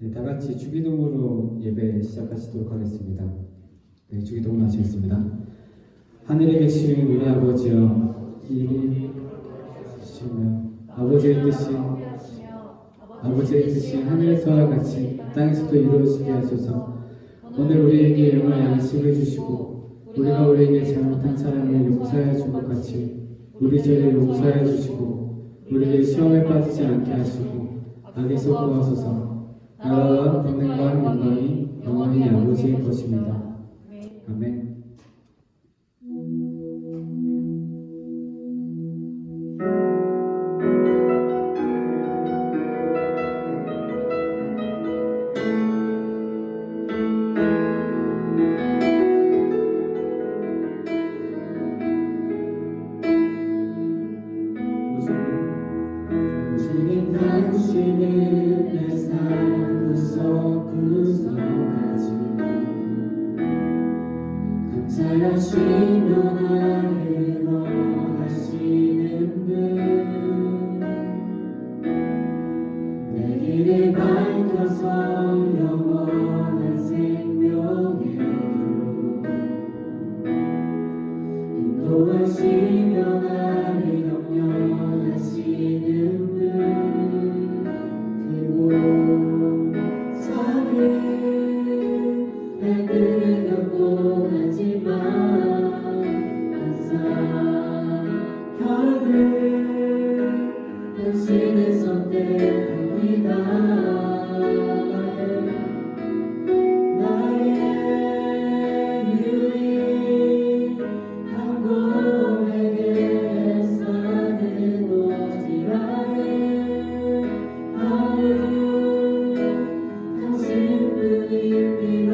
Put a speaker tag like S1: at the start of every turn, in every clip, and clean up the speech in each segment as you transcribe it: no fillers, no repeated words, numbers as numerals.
S1: 네, 다 같이 주기도문으로 예배 시작하시도록 하겠습니다. 네, 주기도문 하시겠습니다. 하늘에 계신 우리 아버지여, 이름이 주시며 아버지의 뜻이 하늘에서와 같이 땅에서도 이루어지게 하소서. 오늘 우리에게 일용할 양식을 주시고 우리가 우리에게 잘못한 사람을 용서해 준 것 같이 우리 죄를 용서해 주시고 우리를 시험에 빠지지 않게 하시고 악에서 구하소서. 나라와 권능과 영광이 영원히 아버지의 것입니다. 아멘.
S2: 주님 당신은 내 삶 구석구석까지 감찰하시며 나를 원하시는 분, 내 길을 밝혀서 영원한 생명의 길로 인도하시며 나를 영원하시는 분, 배들을 겪고 하지만 항상 결국 당신의 선택합니다. 나의 유일한 고백에 사는 오직 나의 바로 당신뿐입니다.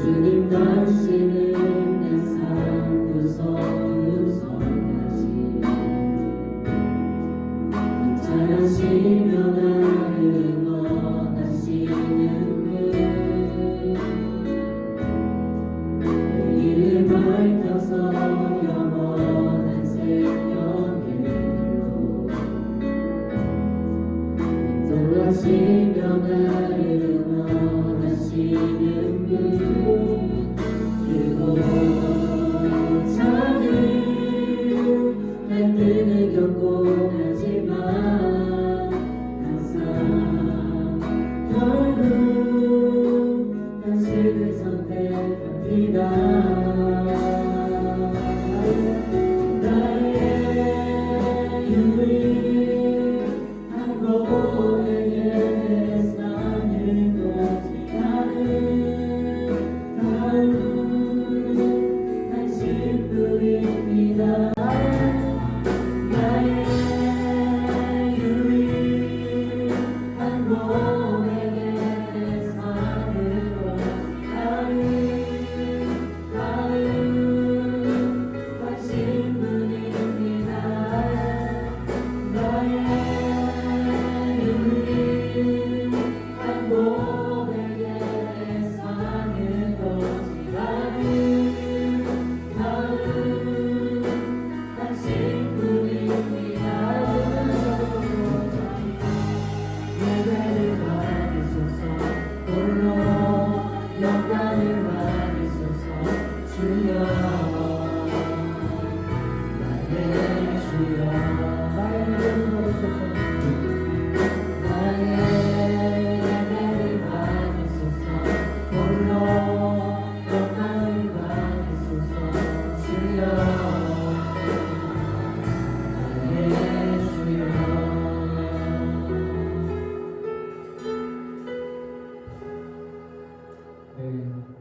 S2: 주님 당신은 내 삶 구석구석까지 감찰하시며 나를 원하시는 분, 내 길을 밝혀서 영원한 생명의 길로 인도하시며 나를 원하시는 분, 그리고 작은 갈등을 겪고 하지만 항상 결국 당신을 선택합니다. 나의 유일한 고백에 산을 고집하는 당신뿐입니다. 나의 유일한 고백에 산을 고집하는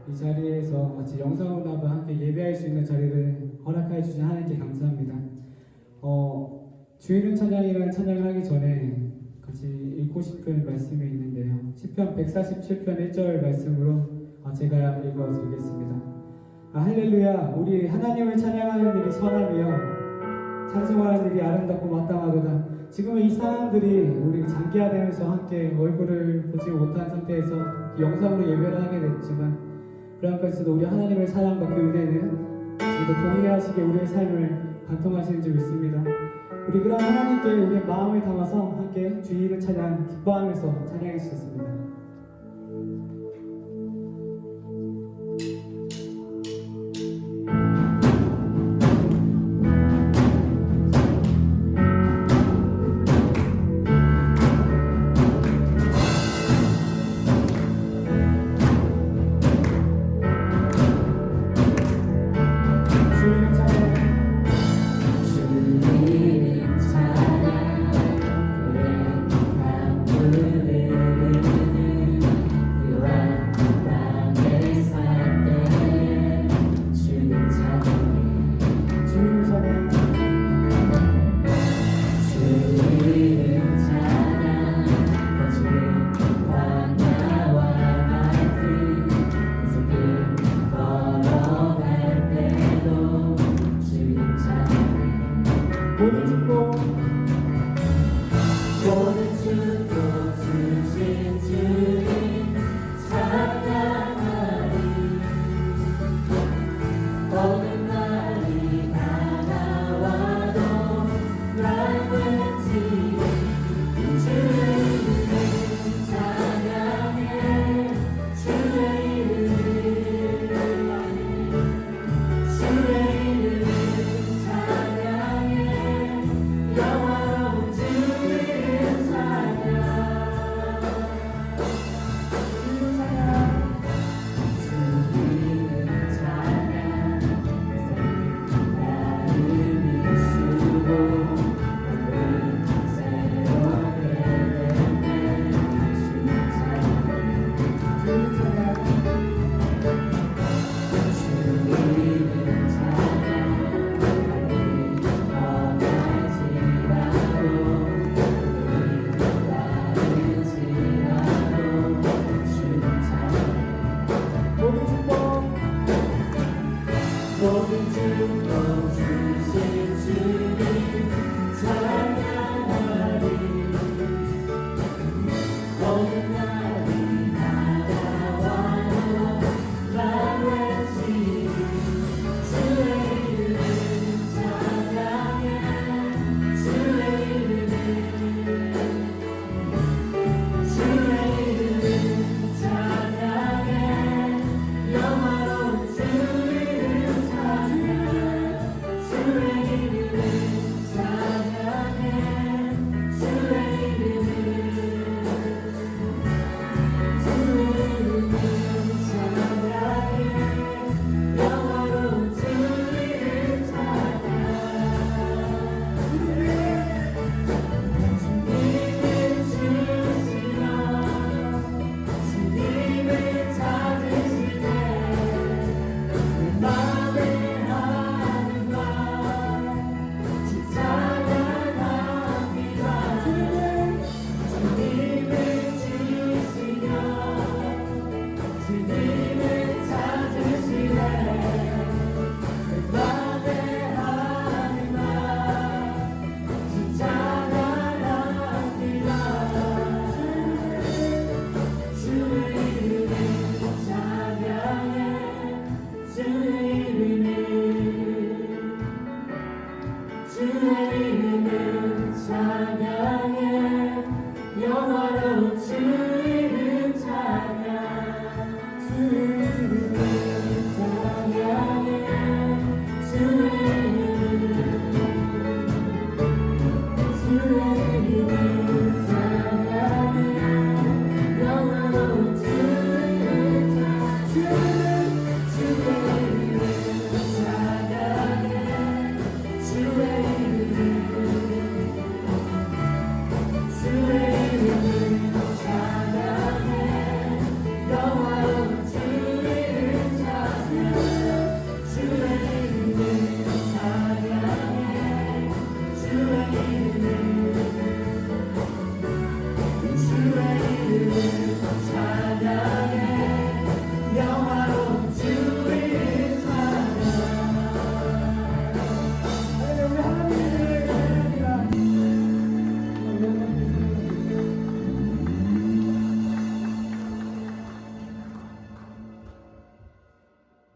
S1: 이 자리에서 같이 영상으로나마 함께 예배할 수 있는 자리를 허락해 주신 하나님께 감사합니다. 주일은 찬양이라는 찬양을 하기 전에 같이 읽고 싶은 말씀이 있는데요. 시편 147편 1절 말씀으로 제가 읽어드리겠습니다. 할렐루야, 우리 하나님을 찬양하는 일이 선함이여 찬송하는 일이 아름답고 마땅하도다. 지금은 이 상황들이 우리 장기화되면서 함께 얼굴을 보지 못한 상태에서 영상으로 예배를 하게 됐지만 그런 것에서도 우리 하나님의 사랑과 그 은혜는 지금도 동일하시게 우리의 삶을 관통하시는 줄 믿습니다. 우리 그런 하나님께 우리의 마음을 담아서 함께 주일을 찬양 기뻐하면서 찬양해 주셨습니다.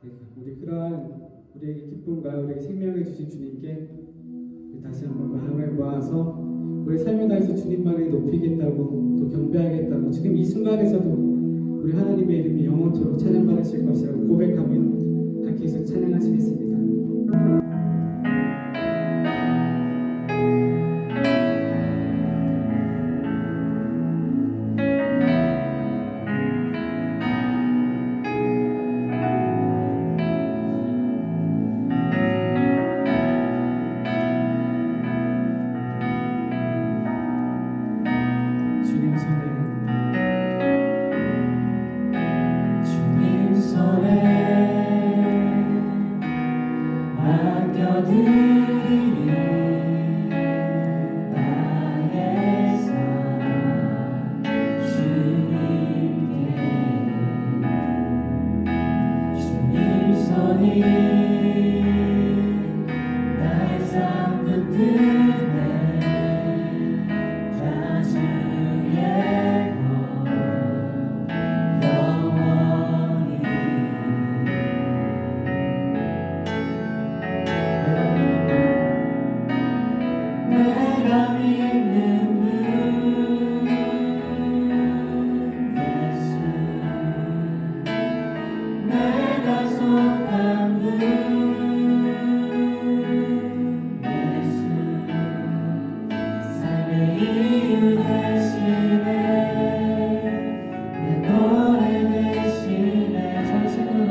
S1: 네, 우리 그러한 우리에게 기쁨과 우리에게 생명을 주신 주님께 우리 다시 한번 마음을 모아서 우리 삶을 다해서 주님만을 높이겠다고 또 경배하겠다고 지금 이 순간에서도 우리 하나님의 이름이 영원토록 찬양받으실 것이라고 고백하며 함께 해서 찬양하시겠습니다. 주님 손에
S2: 맡겨드리니 나의 삶 주님께 주님 손이 나의 삶 붙드네 다 주의 것 영원히 내가 믿는 분 예수 내가 속한 분 예수 삶의 이유 되시네 내 노래 되시네 전심으로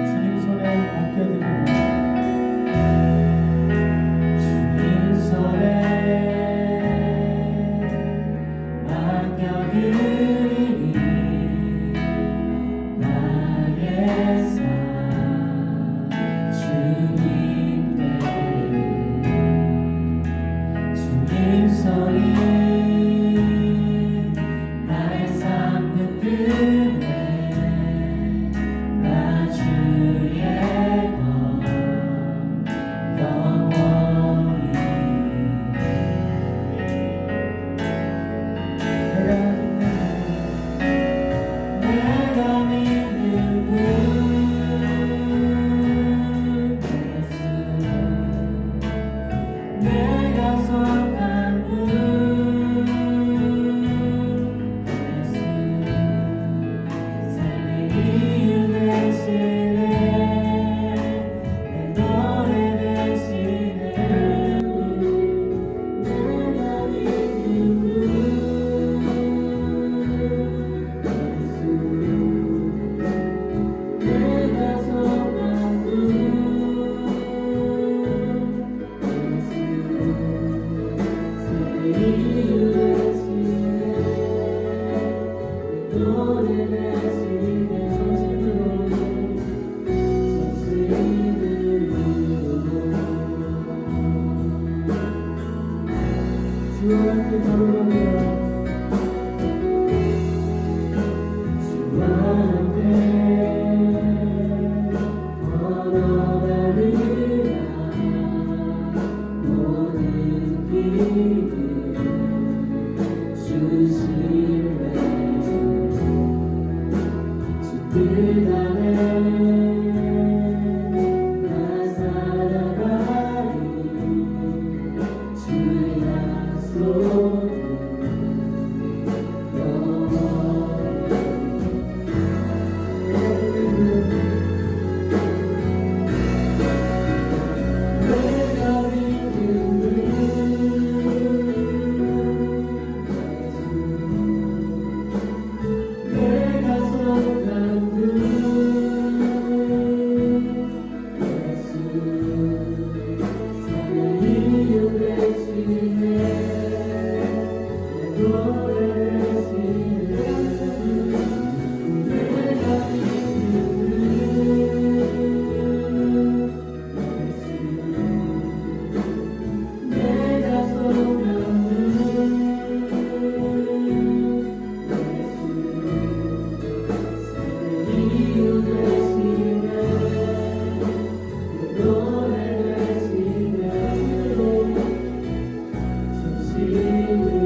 S1: 주님 손에 맡겨드리니
S2: 주님 손에 맡겨드리니 나의 삶 주님께 주님 손이 나의 삶 붙드네 나 주의 것 영원히 내가 믿는 분 예수 내가 속한 분 예수 삶의 이유 되시네 내 노래 되시네 내가 믿는 분 예수 내가 속한 분 예수 삶의 이유 되시네 내 노래 되시네 전심으로
S1: 주와 함께 걸어갑니다.
S2: 주와 함께 걸어가리라 모든 길을 주시네 주 뜻 안에 나 살아가리 주 약속 내가 믿는 분 예수 내가 속한 분 예수 삶의 이유 되시네 내 노래 되시네 내가 믿는 내가 속한 분 예수 삶의 이유 되시네 내 노래 되시네 진심으로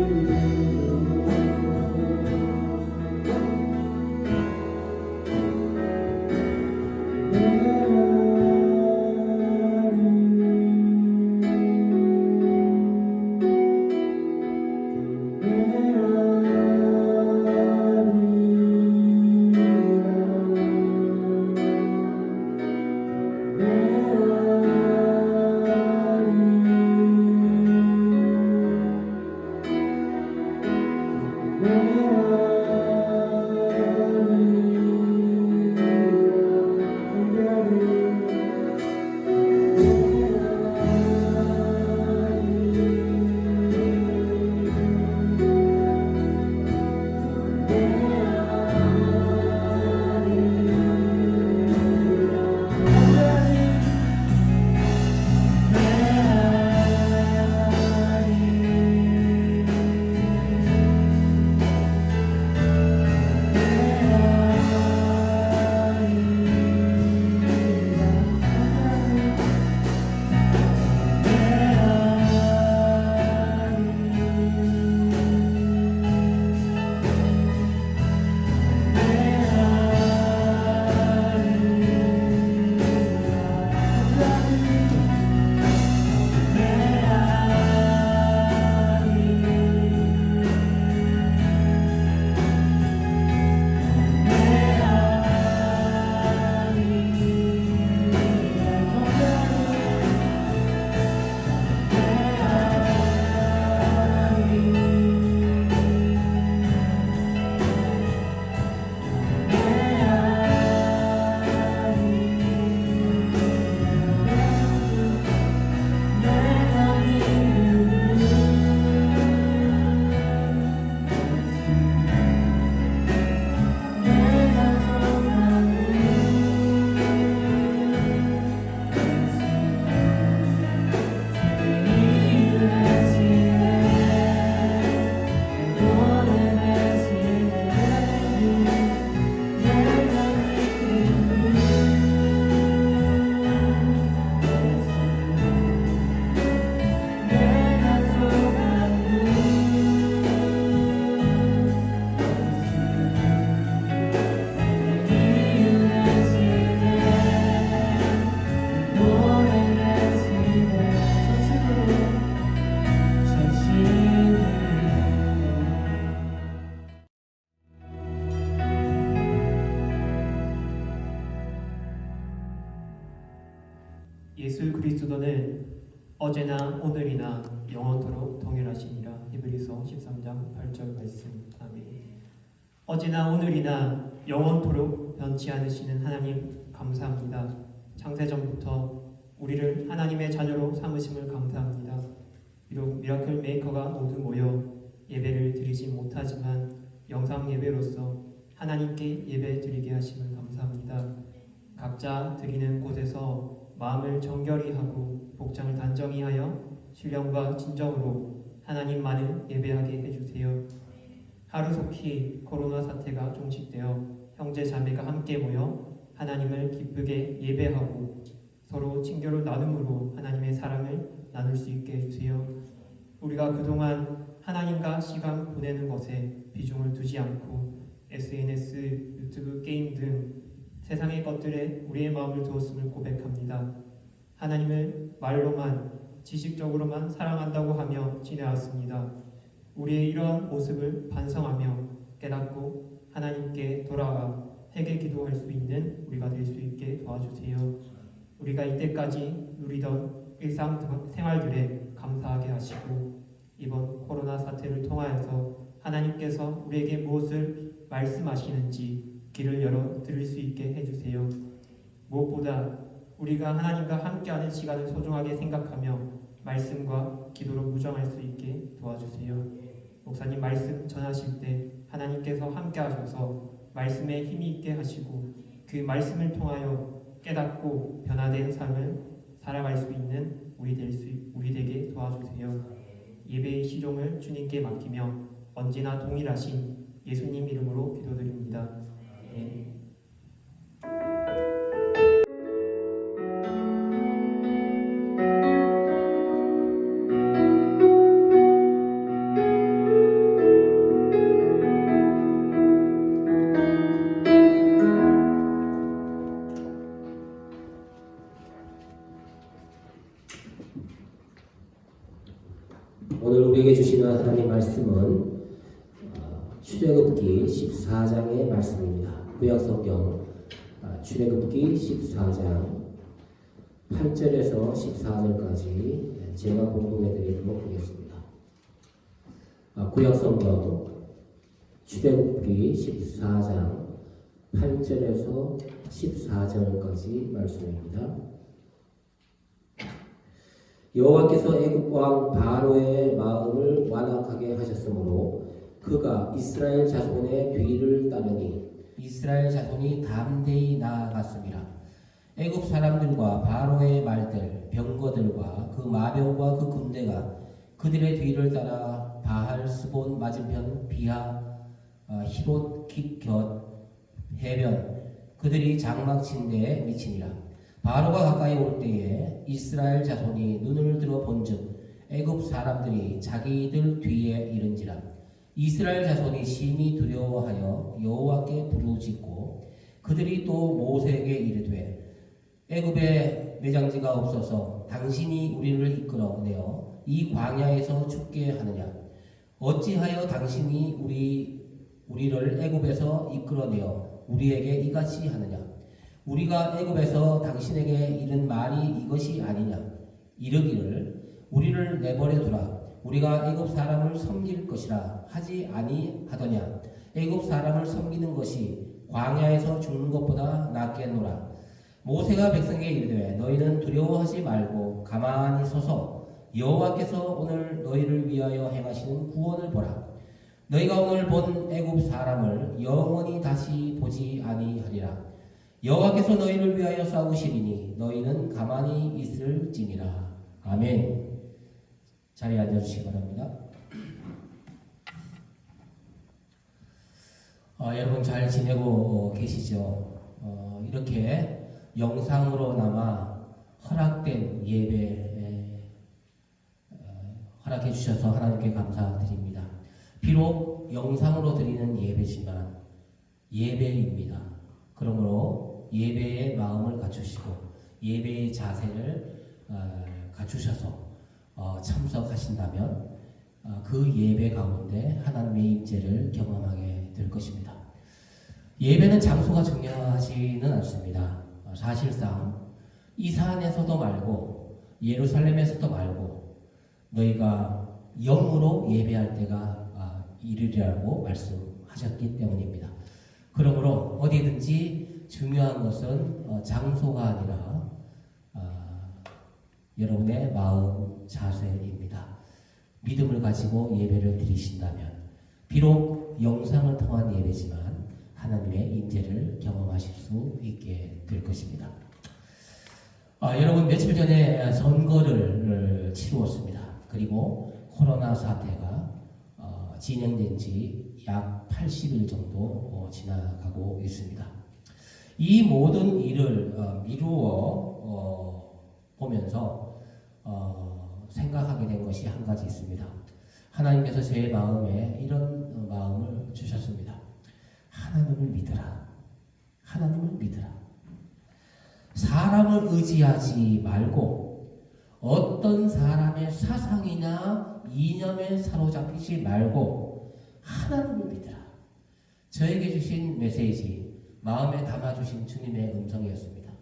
S3: 예수 그리스도는 어제나 오늘이나 영원토록 동일하시니라. 히브리서 13장 8절 말씀. 아멘. 어제나 오늘이나 영원토록 변치 않으시는 하나님 감사합니다. 창세전부터 우리를 하나님의 자녀로 삼으심을 감사합니다. 비록 미라클 메이커가 모두 모여 예배를 드리지 못하지만 영상 예배로서 하나님께 예배 드리게 하심을 감사합니다. 각자 드리는 곳에서 마음을 정결히 하고 복장을 단정히 하여 신령과 진정으로 하나님만을 예배하게 해주세요. 하루속히 코로나 사태가 종식되어 형제 자매가 함께 모여 하나님을 기쁘게 예배하고 서로 친교를 나눔으로 하나님의 사랑을 나눌 수 있게 해주세요. 우리가 그동안 하나님과 시간 보내는 것에 비중을 두지 않고 SNS, 유튜브, 게임 등 세상의 것들에 우리의 마음을 두었음을 고백합니다. 하나님을 말로만 지식적으로만 사랑한다고 하며 지내왔습니다. 우리의 이러한 모습을 반성하며 깨닫고 하나님께 돌아와 회개 기도할 수 있는 우리가 될 수 있게 도와주세요. 우리가 이때까지 누리던 일상생활들에 감사하게 하시고 이번 코로나 사태를 통하여서 하나님께서 우리에게 무엇을 말씀하시는지 길을 열어 들을 수 있게 해주세요. 무엇보다 우리가 하나님과 함께하는 시간을 소중하게 생각하며 말씀과 기도로 무정할 수 있게 도와주세요. 목사님 말씀 전하실 때 하나님께서 함께하셔서 말씀에 힘이 있게 하시고 그 말씀을 통하여 깨닫고 변화된 삶을 살아갈 수 있는 우리 되게 도와주세요. 예배의 시종을 주님께 맡기며 언제나 동일하신 예수님 이름으로 기도드립니다. 아멘.
S4: 오늘 우리에게 주시는 하나님의 말씀은 출애굽기 14장의 말씀입니다. 구약성경 출애굽기 14장 8절에서 14절까지 제가 공독해 드리도록 하겠습니다. 구약성경 출애굽기 14장 8절에서 14절까지 말씀입니다. 여호와께서 애굽 왕 바로의 마음을 완악하게 하셨으므로 그가 이스라엘 자손의 뒤를 따르니 이스라엘 자손이 담대히 나아갔습니다. 애굽 사람들과 바로의 말들, 병거들과 그 마병과 그 군대가 그들의 뒤를 따라 바할 스본 맞은편 비하 히롯 깃곁 해변 그들이 장막친 데에 미치니라. 바로가 가까이 올 때에 이스라엘 자손이 눈을 들어 본즉 애굽 사람들이 자기들 뒤에 이른지라. 이스라엘 자손이 심히 두려워하여 여호와께 부르짖고 그들이 또 모세에게 이르되 애굽에 매장지가 없어서 당신이 우리를 이끌어내어 이 광야에서 죽게 하느냐. 어찌하여 당신이 우리를 애굽에서 이끌어내어 우리에게 이같이 하느냐. 우리가 애굽에서 당신에게 이른 말이 이것이 아니냐. 이르기를 우리를 내버려 두라. 우리가 애굽 사람을 섬길 것이라 하지 아니하더냐. 애굽 사람을 섬기는 것이 광야에서 죽는 것보다 낫겠노라. 모세가 백성에게 이르되 너희는 두려워하지 말고 가만히 서서 여호와께서 오늘 너희를 위하여 행하시는 구원을 보라. 너희가 오늘 본 애굽 사람을 영원히 다시 보지 아니하리라. 여호와께서 너희를 위하여 싸우시리니 너희는 가만히 있을지니라. 아멘. 자리에 앉아주시기 바랍니다. 여러분 잘 지내고 계시죠? 이렇게 영상으로나마 허락된 예배 허락해 주셔서 하나님께 감사드립니다. 비록 영상으로 드리는 예배지만 예배입니다. 그러므로 예배의 마음을 갖추시고 예배의 자세를 갖추셔서 참석하신다면 그 예배 가운데 하나님의 임재를 경험하게 될 것입니다. 예배는 장소가 중요하지는 않습니다. 사실상 이 산에서도 말고 예루살렘에서도 말고 너희가 영으로 예배할 때가 이르리라고 말씀하셨기 때문입니다. 그러므로 어디든지 중요한 것은 장소가 아니라 여러분의 마음 자세입니다. 믿음을 가지고 예배를 드리신다면 비록 영상을 통한 예배지만 하나님의 임재를 경험하실 수 있게 될 것입니다. 여러분 며칠 전에 선거를 치루었습니다. 그리고 코로나 사태가 진행된 지 약 80일 정도 지나가고 있습니다. 이 모든 일을 미루어 보면서 생각하게 된 것이 한 가지 있습니다. 하나님께서 제 마음에 이런 마음을 주셨습니다. 하나님을 믿으라. 하나님을 믿으라. 사람을 의지하지 말고 어떤 사람의 사상이나 이념에 사로잡히지 말고 하나님을 믿으라. 저에게 주신 메시지, 마음에 담아주신 주님의 음성이었습니다.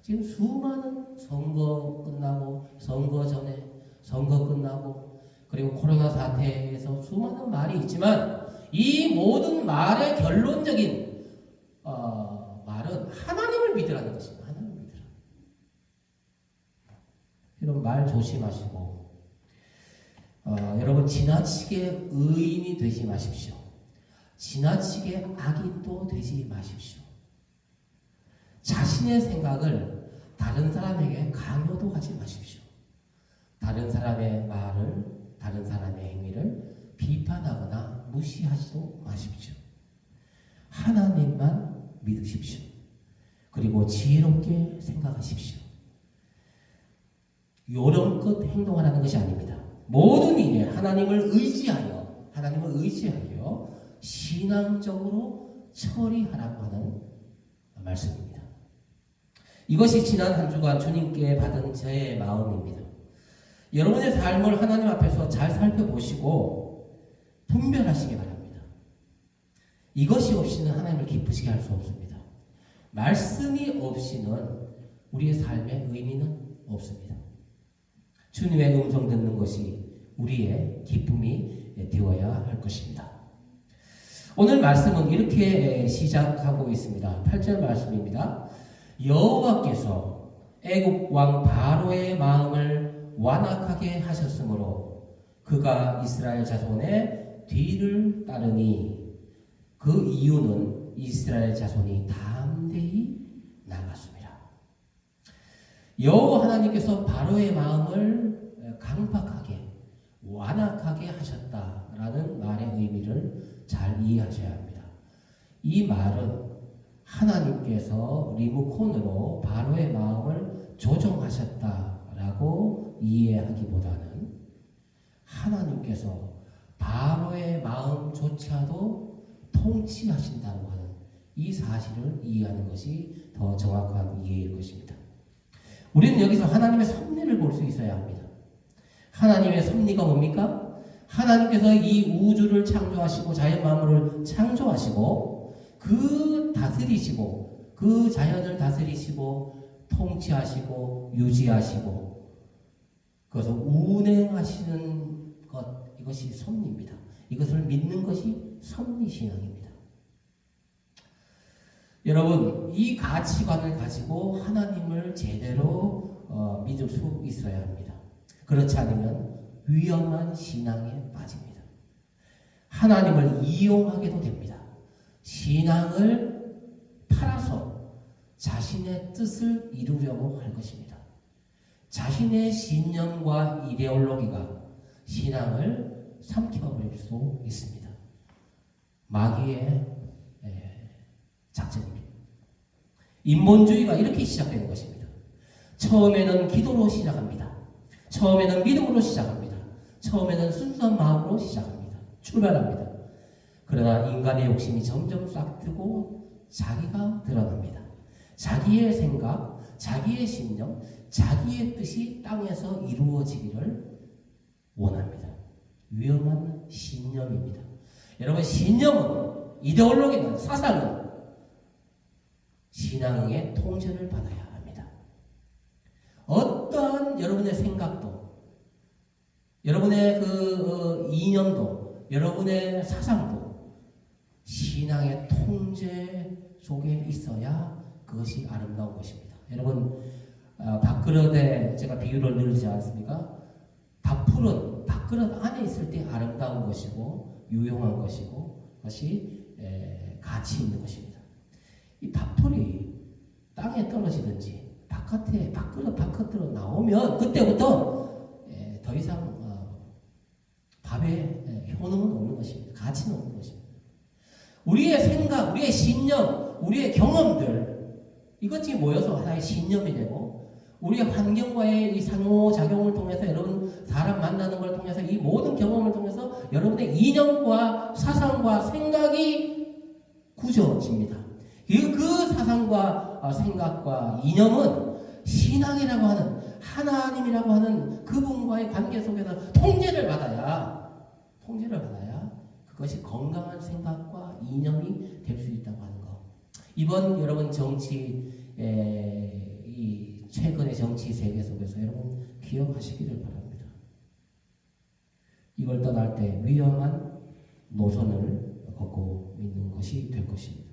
S4: 지금 수많은 선거 끝나고 선거 전에 선거 끝나고 그리고 코로나 사태에서 수많은 말이 있지만 이 모든 말의 결론적인 말은 하나님을 믿으라는 것입니다. 하나님을 믿으라. 이런 말 조심하시고 여러분 지나치게 의인이 되지 마십시오. 지나치게 악인도 되지 마십시오. 자신의 생각을 다른 사람에게 강요도 하지 마십시오. 다른 사람의 말을, 다른 사람의 행위를 비판하거나 무시하지도 마십시오. 하나님만 믿으십시오. 그리고 지혜롭게 생각하십시오. 요령껏 행동하라는 것이 아닙니다. 모든 일에 하나님을 의지하여 신앙적으로 처리하라고 하는 말씀입니다. 이것이 지난 한 주간 주님께 받은 제 마음입니다. 여러분의 삶을 하나님 앞에서 잘 살펴보시고 분별하시기 바랍니다. 이것이 없이는 하나님을 기쁘시게 할 수 없습니다. 말씀이 없이는 우리의 삶에 의미는 없습니다. 주님의 음성 듣는 것이 우리의 기쁨이 되어야 할 것입니다. 오늘 말씀은 이렇게 시작하고 있습니다. 8절 말씀입니다. 여호와께서 애굽 왕 바로의 마음을 완악하게 하셨으므로 그가 이스라엘 자손의 뒤를 따르니 그 이유는 이스라엘 자손이 담대히 나갔습니다. 여호와 하나님께서 바로의 마음을 강박하게 완악하게 하셨다라는 말의 의미를 잘 이해하셔야 합니다. 이 말은 하나님께서 리모컨으로 바로의 마음을 조정하셨다라고 이해하기보다는 하나님께서 바로의 마음조차도 통치하신다고 하는 이 사실을 이해하는 것이 더 정확한 이해일 것입니다. 우리는 여기서 하나님의 섭리를 볼 수 있어야 합니다. 하나님의 섭리가 뭡니까? 하나님께서 이 우주를 창조하시고 자연 만물을 창조하시고 그 다스리시고 그 자연을 다스리시고 통치하시고 유지하시고 그것을 운행하시는 것, 이것이 섭리입니다. 이것을 믿는 것이 섭리신앙입니다. 여러분, 이 가치관을 가지고 하나님을 제대로 믿을 수 있어야 합니다. 그렇지 않으면 위험한 신앙에 빠집니다. 하나님을 이용하게도 됩니다. 신앙을 팔아서 자신의 뜻을 이루려고 할 것입니다. 자신의 신념과 이데올로기가 신앙을 삼켜버릴 수 있습니다. 마귀의 작전입니다. 인본주의가 이렇게 시작되는 것입니다. 처음에는 기도로 시작합니다. 처음에는 믿음으로 시작합니다. 처음에는 순수한 마음으로 시작합니다. 출발합니다. 그러나 인간의 욕심이 점점 싹트고 자기가 드러납니다. 자기의 생각, 자기의 신념, 자기의 뜻이 땅에서 이루어지기를 원합니다. 위험한 신념입니다. 여러분, 신념은, 이데올로기는, 사상은 신앙의 통제를 받아야 합니다. 어떠한 여러분의 생각도, 여러분의 이념도, 여러분의 사상도 신앙의 통제 속에 있어야 그것이 아름다운 것입니다. 여러분, 밥그릇에 제가 비유를 늘리지 않습니까? 밥풀은 밥그릇 안에 있을 때 아름다운 것이고 유용한 것이고 그것이 가치 있는 것입니다. 이 밥풀이 땅에 떨어지든지 밥그릇 바깥으로 나오면 그때부터 더 이상 밥에 효능은 없는 것입니다. 가치는 없는 것입니다. 우리의 생각, 우리의 신념, 우리의 경험들 이것이 모여서 하나의 신념이 되고 우리의 환경과의 이 상호작용을 통해서 여러분 사람 만나는 걸 통해서 이 모든 경험을 통해서 여러분의 이념과 사상과 생각이 굳어집니다. 그 사상과 생각과 이념은 신앙이라고 하는 하나님이라고 하는 그분과의 관계 속에서 통제를 받아야 그것이 건강한 생각과 이념이 될 수 있다고 하는 것. 이번 여러분 정치 이 최근의 정치 세계 속에서 여러분 기억하시기를 바랍니다. 이걸 떠날 때 위험한 노선을 걷고 있는 것이 될 것입니다.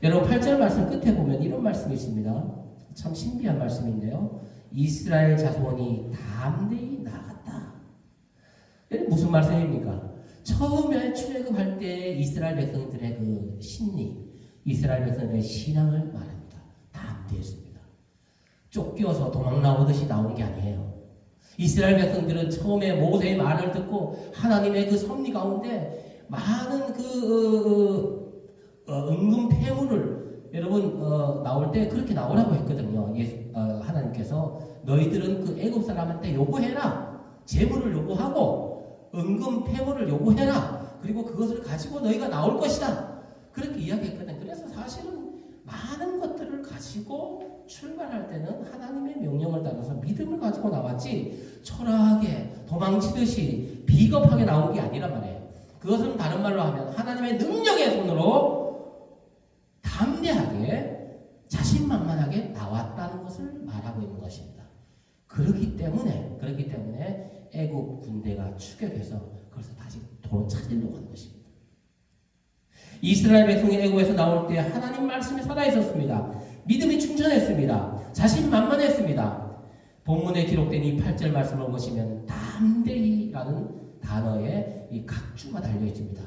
S4: 여러분 8절 말씀 끝에 보면 이런 말씀이 있습니다. 참 신비한 말씀인데요. 이스라엘 자손이 담대히 나갔다. 무슨 말씀입니까? 처음에 출애굽할 때 이스라엘 백성들의 그 심리, 이스라엘 백성들의 신앙을 말합니다. 담대했습니다. 쫓겨서 도망 나오듯이 나온 게 아니에요. 이스라엘 백성들은 처음에 모세의 말을 듣고 하나님의 그 섭리 가운데 많은 은금 폐물을 여러분 나올 때 그렇게 나오라고 했거든요. 하나님께서 너희들은 그 애굽 사람한테 요구해라. 재물을 요구하고 은금 폐물을 요구해라. 그리고 그것을 가지고 너희가 나올 것이다. 그렇게 이야기했거든요. 그래서 사실은 많은 것들을 가지고 출발할 때는 하나님의 명령을 따라서 믿음을 가지고 나왔지 초라하게 도망치듯이 비겁하게 나온 게 아니란 말이에요. 그것은 다른 말로 하면 하나님의 능력의 손으로 담대하게 자신만만하게 나왔다는 것을 말하고 있는 것입니다. 그렇기 때문에 애굽 군대가 추격해서 그것을 다시 도로 찾으려고 하는 것입니다. 이스라엘 백성이 애굽에서 나올 때 하나님 말씀이 살아 있었습니다. 믿음이 충천했습니다. 자신만만했습니다. 본문에 기록된 이 8절 말씀을 보시면 담대히라는 단어에 이 각주가 달려 있습니다.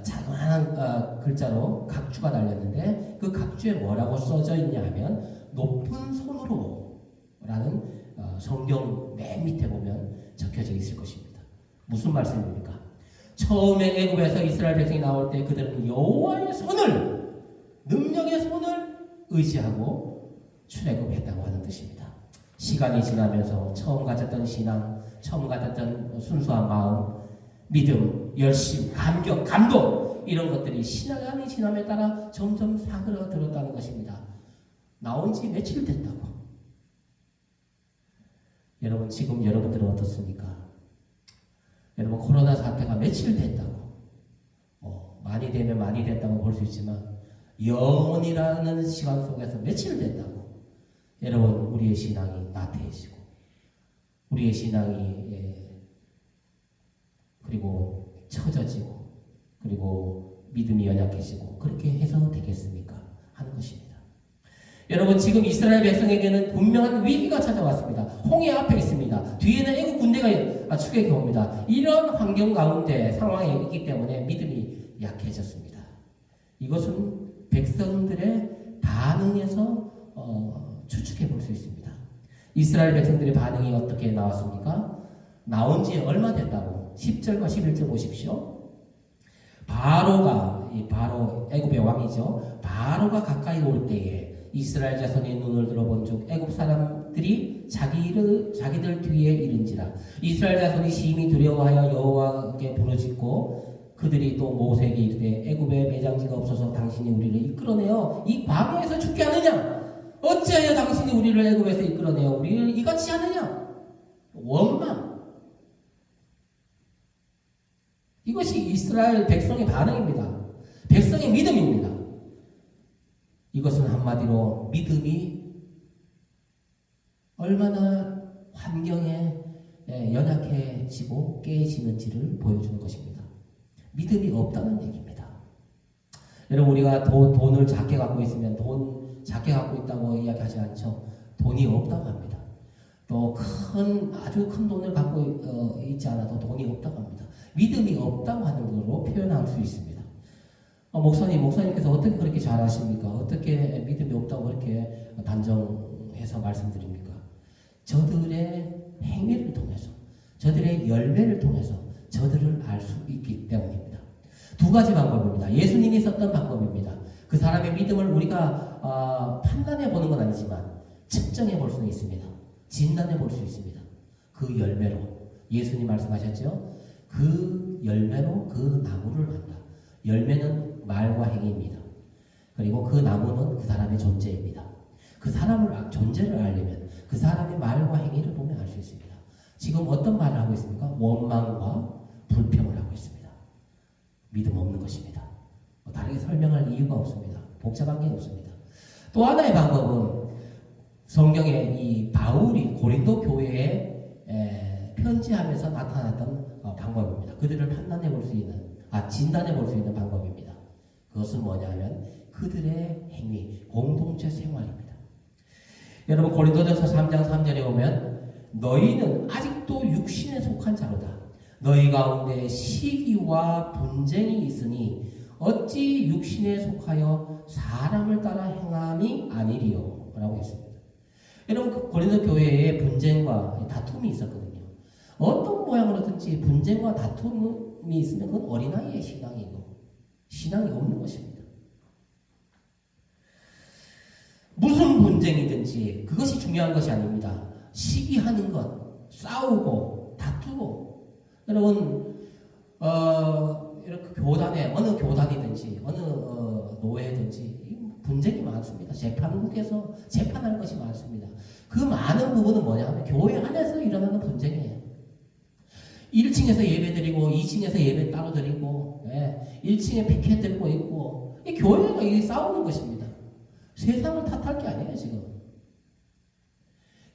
S4: 자그마한 글자로 각주가 달렸는데 그 각주에 뭐라고 써져 있냐 하면 높은 손으로 라는 성경 맨 밑에 보면 적혀져 있을 것입니다. 무슨 말씀입니까? 처음에 애굽에서 이스라엘 백성이 나올 때 그들은 여호와의 손을, 능력의 손을 의지하고 출애굽했다고 하는 뜻입니다. 시간이 지나면서 처음 가졌던 신앙, 처음 가졌던 순수한 마음, 믿음, 열심, 감격, 감동 이런 것들이 시간이 지남에 따라 점점 사그러들었다는 것입니다. 나온 지 며칠 됐다고. 여러분 지금 여러분들은 어떻습니까? 여러분 코로나 사태가 며칠 됐다고. 많이 되면 많이 됐다고 볼 수 있지만 영원이라는 시간 속에서 며칠 됐다고. 여러분 우리의 신앙이 나태해지고 우리의 신앙이 그리고 처져지고 그리고 믿음이 연약해지고 그렇게 해서 되겠습니까? 하는 것입니다. 여러분 지금 이스라엘 백성에게는 분명한 위기가 찾아왔습니다. 홍해 앞에 있습니다. 뒤에는 애국 군대가 추격해 옵니다. 이런 환경 가운데 상황에 있기 때문에 믿음이 약해졌습니다. 이것은 백성들의 반응에서 추측해 볼 수 있습니다. 이스라엘 백성들의 반응이 어떻게 나왔습니까? 나온 지 얼마 됐다고? 10절과 11절 보십시오. 바로 애굽의 왕이죠. 바로가 가까이 올 때에 이스라엘 자손의 눈을 들어본 즉 애굽 사람들이 자기들 뒤에 이른지라. 이스라엘 자손이 심히 두려워하여 여호와께 부르짖고 그들이 또 모세에게 이르되 애굽에 매장지가 없어서 당신이 우리를 이끌어내어 이 광야에서 죽게 하느냐? 어찌하여 당신이 우리를 애굽에서 이끌어내어 우리를 이같이 하느냐? 원망. 이것이 이스라엘 백성의 반응입니다. 백성의 믿음입니다. 이것은 한마디로 믿음이 얼마나 환경에 연약해지고 깨지는지를 보여주는 것입니다. 믿음이 없다는 얘기입니다. 여러분 우리가 돈을 작게 갖고 있으면 돈 작게 갖고 있다고 이야기하지 않죠. 돈이 없다고 합니다. 또 아주 큰 돈을 갖고 있지 않아도 돈이 없다고 합니다. 믿음이 없다고 하는 걸로 표현할 수 있습니다. 목사님께서 어떻게 그렇게 잘 아십니까? 어떻게 믿음이 없다고 그렇게 단정해서 말씀드립니까? 저들의 행위를 통해서, 저들의 열매를 통해서 저들을 알 수 있기 때문입니다. 두 가지 방법입니다. 예수님이 썼던 방법입니다. 그 사람의 믿음을 우리가 판단해 보는 건 아니지만 측정해 볼 수는 있습니다. 진단해 볼 수 있습니다. 그 열매로 예수님 말씀하셨죠? 그 열매로 그 나무를 안다. 열매는 말과 행위입니다. 그리고 그 나무는 그 사람의 존재입니다. 그 사람을 존재를 알려면 그 사람의 말과 행위를 보면 알 수 있습니다. 지금 어떤 말을 하고 있습니까? 원망과 불평을 하고 있습니다. 믿음 없는 것입니다. 다르게 설명할 이유가 없습니다. 복잡한 게 없습니다. 또 하나의 방법은 성경에 이 바울이 고린도 교회에 편지하면서 나타났던 방법입니다. 그들을 판단해 볼 수 있는, 진단해 볼 수 있는 방법입니다. 그것은 뭐냐면 그들의 행위, 공동체 생활입니다. 여러분 고린도전서 3장 3절에 보면 너희는 아직도 육신에 속한 자로다. 너희 가운데 시기와 분쟁이 있으니 어찌 육신에 속하여 사람을 따라 행함이 아니리요 라고 했습니다. 여러분 그 고린도 교회에 분쟁과 다툼이 있었거든요. 어떤 모양으로든지 분쟁과 다툼이 있으면 그건 어린아이의 신앙이고 신앙이 없는 것입니다. 무슨 분쟁이든지 그것이 중요한 것이 아닙니다. 시기하는 것, 싸우고 다투고 여러분 이렇게 교단에 어느 교단이든지 어느 노예든지 분쟁이 많습니다. 재판국에서 재판할 것이 많습니다. 그 많은 부분은 뭐냐면 교회 안에서 일어나는 분쟁이에요. 1층에서 예배 드리고 2층에서 예배 따로 드리고 1층에 피켓 들고 있고 이 교회가 이 싸우는 것입니다. 세상을 탓할 게 아니에요 지금.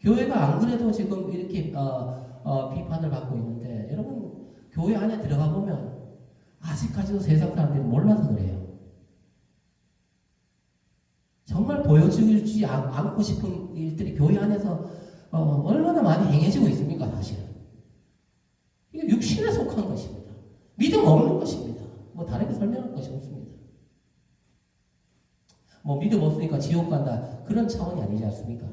S4: 교회가 안 그래도 지금 이렇게 비판을 받고 있는데 여러분 교회 안에 들어가 보면 아직까지도 세상 사람들이 몰라서 그래요. 정말 보여주지 않고 싶은 일들이 교회 안에서 얼마나 많이 행해지고 있습니까 사실은. 이게 육신에 속한 것입니다. 믿음 없는 것입니다. 뭐 다르게 설명할 것이 없습니다. 뭐 믿음 없으니까 지옥 간다 그런 차원이 아니지 않습니까?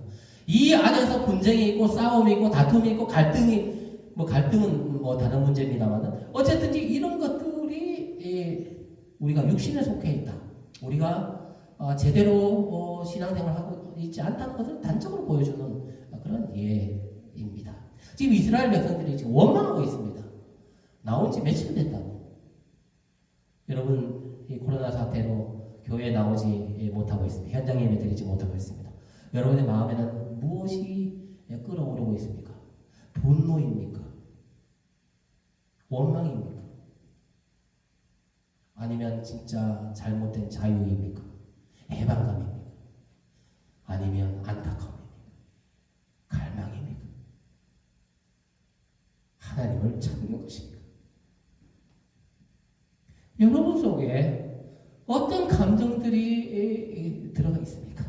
S4: 이 안에서 분쟁이 있고 싸움이 있고 다툼이 있고 갈등이 뭐 갈등은 뭐 다른 문제입니다만은 어쨌든지 이런 것들이 우리가 육신에 속해 있다. 우리가 제대로 신앙생활하고 있지 않다는 것을 단적으로 보여주는 그런 예입니다. 지금 이스라엘 백성들이 지금 원망하고 있습니다. 나온 지 며칠 됐다고. 여러분 이 코로나 사태로 교회에 나오지 못하고 있습니다. 현장 예배 드리지 못하고 있습니다. 여러분의 마음에는 무엇이 끌어오르고 있습니까? 분노입니까? 원망입니까? 아니면 진짜 잘못된 자유입니까? 해방감입니까? 아니면 안타까움입니까? 갈망입니까? 하나님을 찾는 것입니까? 여러분 속에 어떤 감정들이 들어가 있습니까?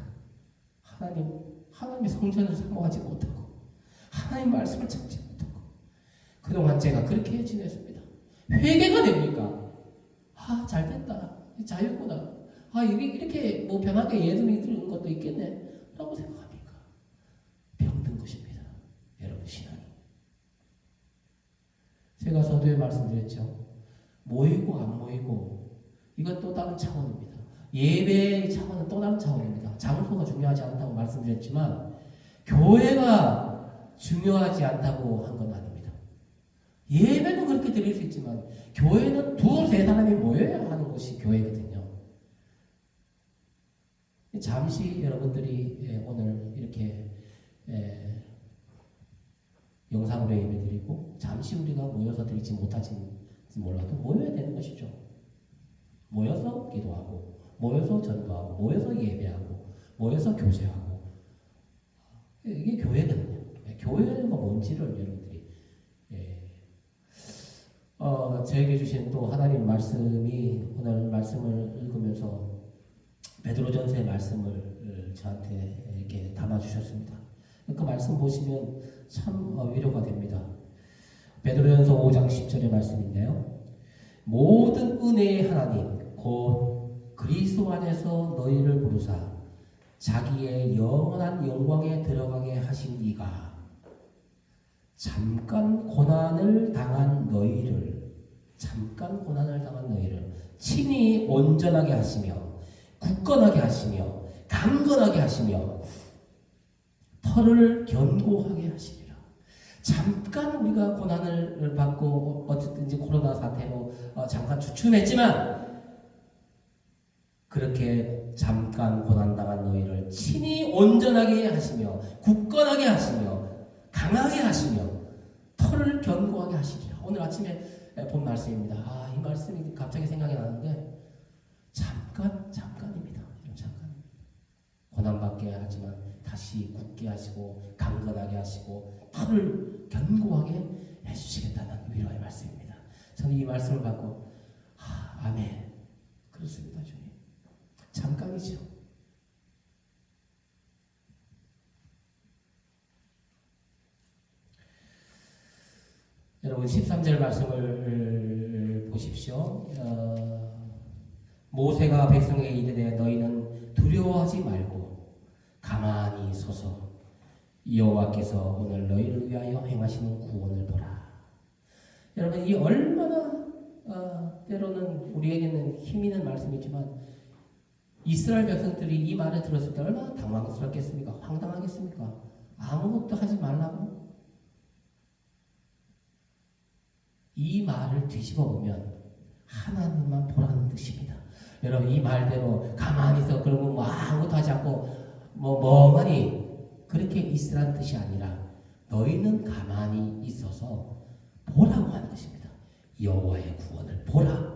S4: 하나님의 성전을 사모하지 못하고 하나님 말씀을 찾지 못하고 그동안 제가 그렇게 지냈습니다. 회개가 됩니까? 잘됐다. 자유구나. 이렇게 뭐 편하게 예수님이 들은 것도 있겠네 라고 생각합니까? 병든 것입니다. 여러분 신앙이. 제가 서두에 말씀드렸죠. 모이고 안 모이고 이건 또 다른 차원입니다. 예배의 차원은 또 다른 차원입니다. 장소가 중요하지 않다고 말씀드렸지만 교회가 중요하지 않다고 한 건 아닙니다. 예배도 그렇게 드릴 수 있지만 교회는 두세 사람이 모여야 하는 것이 교회거든요. 잠시 여러분들이 오늘 이렇게 영상으로 예배드리고 잠시 우리가 모여서 드리지 못하지 몰라도 모여야 되는 것이죠. 모여서 기도하고 모여서 전도하고 모여서 예배하고 모여서 교제하고 이게 교회거든요. 교회가 뭔지를 여러분들이 저에게 주신 또 하나님 말씀이 오늘 말씀을 읽으면서 베드로전서의 말씀을 저한테 이렇게 담아주셨습니다. 그 말씀 보시면 참 위로가 됩니다. 베드로전서 5장 10절의 말씀인데요. 모든 은혜의 하나님 곧 그리스도 안에서 너희를 부르사 자기의 영원한 영광에 들어가게 하신 이가 잠깐 고난을 당한 너희를 친히 온전하게 하시며 굳건하게 하시며 강건하게 하시며 털을 견고하게 하시리라. 잠깐 우리가 고난을 받고 어쨌든지 코로나 사태로 잠깐 주춤했지만 그렇게 잠깐 고난당한 너희를 친히 온전하게 하시며 굳건하게 하시며 강하게 하시며 털을 견고하게 하시리라. 오늘 아침에 본 말씀입니다. 이 말씀이 갑자기 생각이 나는데 잠깐입니다. 잠깐 고난받게 하지만 다시 굳게 하시고 강건하게 하시고 털을 견고하게 해주시겠다는 위로의 말씀입니다. 저는 이 말씀을 받고 아멘. 그렇습니다. 주님. 잠깐이죠. 여러분 13절 말씀을 보십시오. 모세가 백성에게 이르되 너희는 두려워하지 말고 가만히 서서 여호와께서 오늘 너희를 위하여 행하시는 구원을 보라. 여러분 이 얼마나 때로는 우리에게는 힘 있는 말씀이지만 이스라엘 백성들이 이 말을 들었을 때 얼마나 당황스럽겠습니까? 황당하겠습니까? 아무것도 하지 말라고? 이 말을 뒤집어 보면 하나님만 보라는 뜻입니다. 여러분 이 말대로 가만히 있어 그러면 뭐 아무것도 하지 않고 뭐 멍하니 그렇게 있으라는 뜻이 아니라 너희는 가만히 있어서 보라고 하는 것입니다. 여호와의 구원을 보라.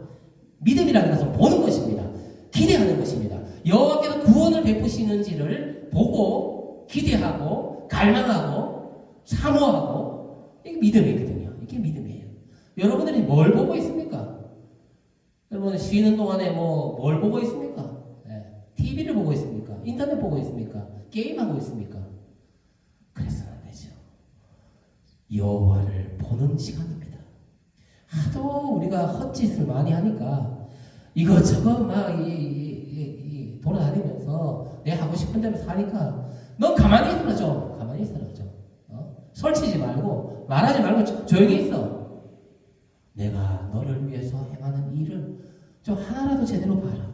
S4: 믿음이라는 것은 보는 것입니다. 기대하는 것입니다. 여호와께서 구원을 베푸시는지를 보고 기대하고 갈망하고 사모하고 이게 믿음이거든요. 이게 믿음이에요. 여러분들이 뭘 보고 있습니까? 여러분 쉬는 동안에 뭘 보고 있습니까? TV를 보고 있습니까? 인터넷 보고 있습니까? 게임하고 있습니까? 그래서는 안 되죠. 여호와를 보는 시간입니다. 하도 우리가 헛짓을 많이 하니까 이것저것 막 돌아다니면서 내 하고 싶은 대로 사니까 넌 가만히 있어라 좀. 가만히 있어라 좀. 설치지 말고 말하지 말고 조용히 있어. 내가 너를 위해서 행하는 일을 좀 하나라도 제대로 봐라.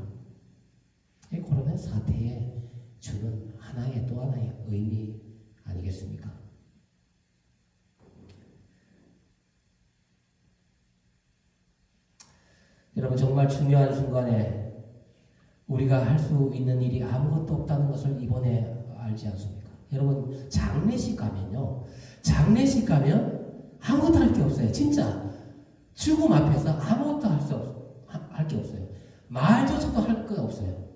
S4: 이 코로나 사태에 주는 하나의 또 하나의 의미 아니겠습니까? 여러분 정말 중요한 순간에 우리가 할 수 있는 일이 아무것도 없다는 것을 이번에 알지 않습니까? 여러분 장례식 가면요. 장례식 가면 아무것도 할 게 없어요. 진짜 죽음 앞에서 아무것도 할 게 없어요. 말조차도 할 게 없어요.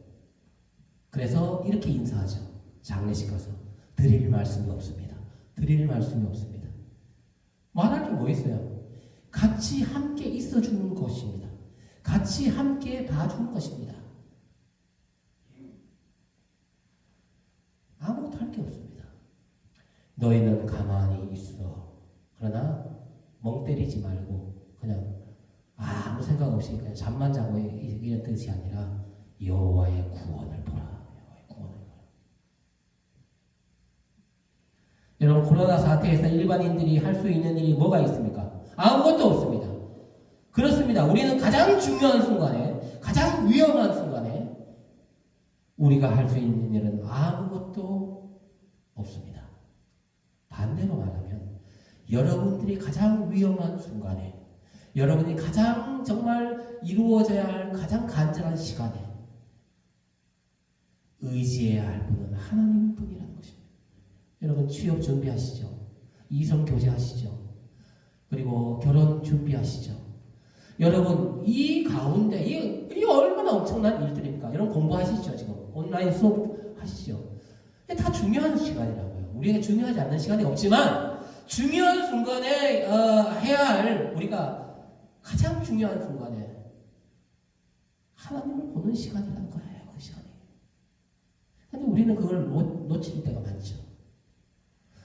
S4: 그래서 이렇게 인사하죠. 장례식 가서 드릴 말씀이 없습니다. 드릴 말씀이 없습니다. 말할 게 뭐 있어요? 같이 함께 있어주는 것입니다. 같이 함께 봐주는 것입니다. 아무것도 할 게 없습니다. 너희는 가만히 있어. 그러나 멍 때리지 말고 그냥 아무 생각 없이 그냥 잠만 자고 이런 뜻이 아니라 여호와의 구원을 보라. 여호와의 구원을 보라. 여러분 코로나 사태에서 일반인들이 할 수 있는 일이 뭐가 있습니까? 아무것도 없습니다. 그렇습니다. 우리는 가장 중요한 순간에 가장 위험한 순간에 우리가 할 수 있는 일은 아무것도 없습니다. 반대로 말하면 여러분들이 가장 위험한 순간에 여러분이 가장 정말 이루어져야 할 가장 간절한 시간에 의지해야 할 분은 하나님 뿐이라는 것입니다. 여러분 취업 준비하시죠. 이성 교제하시죠. 그리고 결혼 준비하시죠. 여러분 이 가운데 이게 얼마나 엄청난 일들입니까? 여러분 공부하시죠. 지금 온라인 수업 하시죠. 다 중요한 시간이라고요. 우리에게 중요하지 않는 시간이 없지만 중요한 순간에 해야 할 우리가 가장 중요한 순간에 하나님을 보는 시간이라는 거예요. 그 시간이. 근데 우리는 그걸 놓칠 때가 많죠.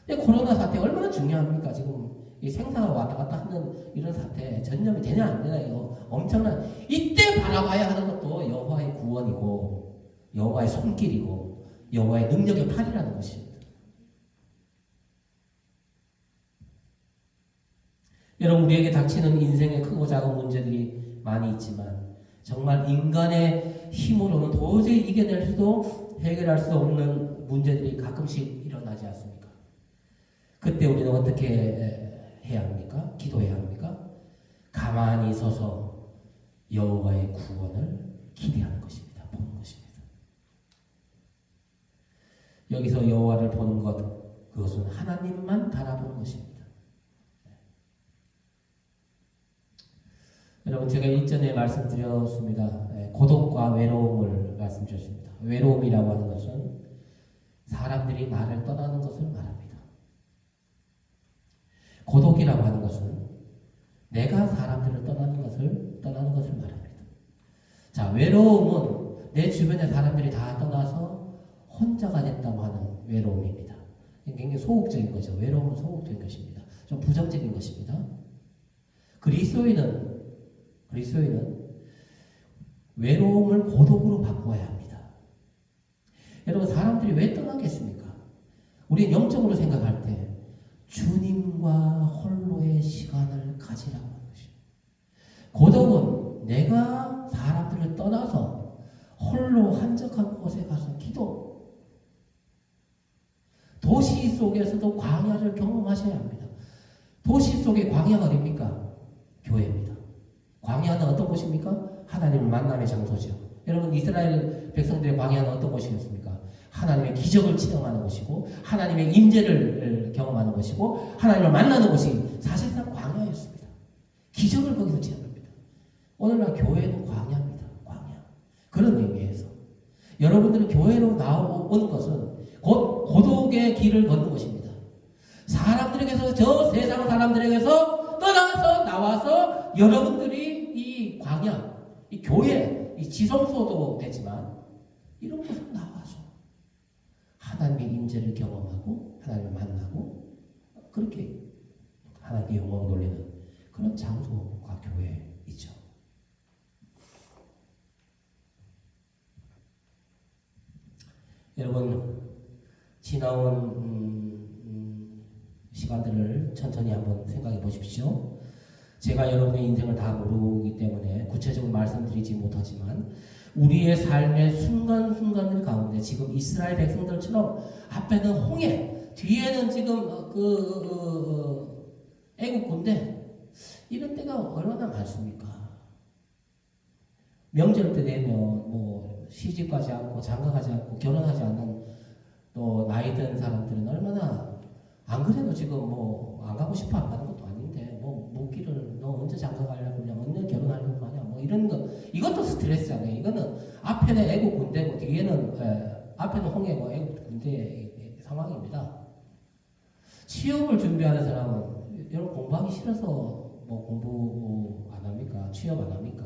S4: 근데 코로나 사태 얼마나 중요합니까? 지금 이 생사가 왔다 갔다 하는 이런 사태 전념이 되냐 안 되냐 이거 엄청난 이때 바라봐야 하는 것도 여호와의 구원이고 여호와의 손길이고 여호와의 능력의 팔이라는 것입니다. 여러분 우리에게 닥치는 인생의 크고 작은 문제들이 많이 있지만 정말 인간의 힘으로는 도저히 이겨낼 수도 해결할 수 없는 문제들이 가끔씩 일어나지 않습니까? 그때 우리는 어떻게 해야 합니까? 기도해야 합니까? 가만히 서서 여호와의 구원을 기대하는 것입니다. 보는 것입니다. 여기서 여호와를 보는 것 그것은 하나님만 바라보는 것입니다. 여러분 제가 일전에 말씀드렸습니다. 고독과 외로움을 말씀드렸습니다. 외로움이라고 하는 것은 사람들이 나를 떠나는 것을 말합니다. 고독이라고 하는 것은 내가 사람들을 떠나는 것을 말합니다. 자, 외로움은 내 주변의 사람들이 다 떠나서 혼자가 됐다고 하는 외로움입니다. 굉장히 소극적인 거죠. 외로움은 소극적인 것입니다. 좀 부정적인 것입니다. 그리스도인은 외로움을 고독으로 바꿔야 합니다. 여러분 사람들이 왜 떠나겠습니까? 우리는 영적으로 생각할 때 주님과 홀로의 시간을 가지라고 하는 것입니다. 고독은 내가 사람들을 떠나서 홀로 한적한 곳에 가서 기도. 도시 속에서도 광야를 경험하셔야 합니다. 도시 속의 광야가 어디입니까? 교회입니다. 광야는 어떤 곳입니까? 하나님을 만남의 장소죠. 여러분 이스라엘 백성들의 광야는 어떤 곳이었습니까? 하나님의 기적을 체험하는 곳이고 하나님의 임재를 경험하는 곳이고 하나님을 만나는 곳이 사실상 광야였습니다. 기적을 거기서 체험합니다. 오늘날 교회는 광야입니다. 광야. 그런 의미에서 여러분들은 교회로 나오는 것은 곧 고독의 길을 걷는 것입니다. 사람들에게서 저 세상 사람들에게서 떠나서 나와서 여러분들이 이 광야, 이 교회, 이 지성소도 되지만 이런 곳에 나와서 하나님의 임재를 경험하고 하나님을 만나고 그렇게 하나님의 영광을 돌리는 그런 장소가 교회이죠. 여러분 지나온 시간들을 천천히 한번 생각해 보십시오. 제가 여러분의 인생을 다 모르기 때문에 구체적으로 말씀드리지 못하지만 우리의 삶의 순간순간들 가운데 지금 이스라엘 백성들처럼 앞에는 홍해, 뒤에는 지금 애국 군대 이런 때가 얼마나 많습니까? 명절 때 되면 뭐 시집가지 않고 장가가지 않고 결혼하지 않는 또 나이 든 사람들은 얼마나 안 그래도 지금 뭐 안 가고 싶어 안 가는 것도 아닌데 뭐 묻기를 너 언제 장가 가려고 그냥 언제 결혼하려고 하냐 뭐 이런 거 이것도 스트레스잖아요. 이거는 앞에는 애국 군대고 뒤에는 앞에는 홍해고 애국 군대의 상황입니다. 취업을 준비하는 사람은 여러분 공부하기 싫어서 뭐 공부 안 합니까? 취업 안 합니까?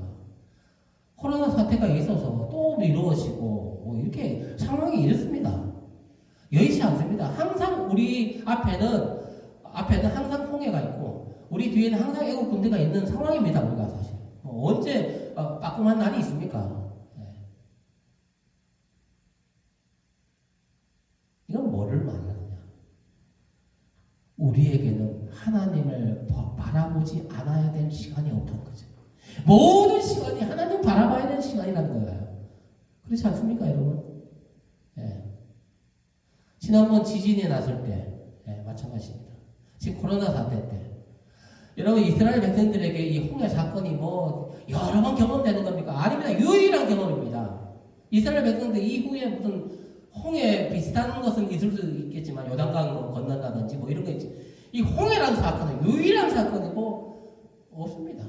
S4: 코로나 사태가 있어서 또 미루어지고 뭐 이렇게 상황이 이렇습니다. 여의치 않습니다. 항상 우리 앞에는 항상 홍해가 있고 우리 뒤에는 항상 애국 군대가 있는 상황입니다. 우리가 사실 언제 따끔한 날이 있습니까? 네. 이건 뭐를 말하느냐? 우리에게는 하나님을 바라보지 않아야 될 시간이 없다는 거죠. 모든 시간이 하나님 바라봐야 되는 시간이라는 거예요. 그렇지 않습니까, 여러분? 네. 지난번 지진이 났을 때 마찬가지입니다. 지금 코로나 사태 때 여러분 이스라엘 백성들에게 이 홍해 사건이 뭐 여러 번 경험되는 겁니까? 아닙니다. 유일한 경험입니다. 이스라엘 백성들 이후에 무슨 홍해 비슷한 것은 있을 수 있겠지만 요단강 건넌다든지 뭐 이런 거 있지. 이 홍해라는 사건은 유일한 사건이고 없습니다.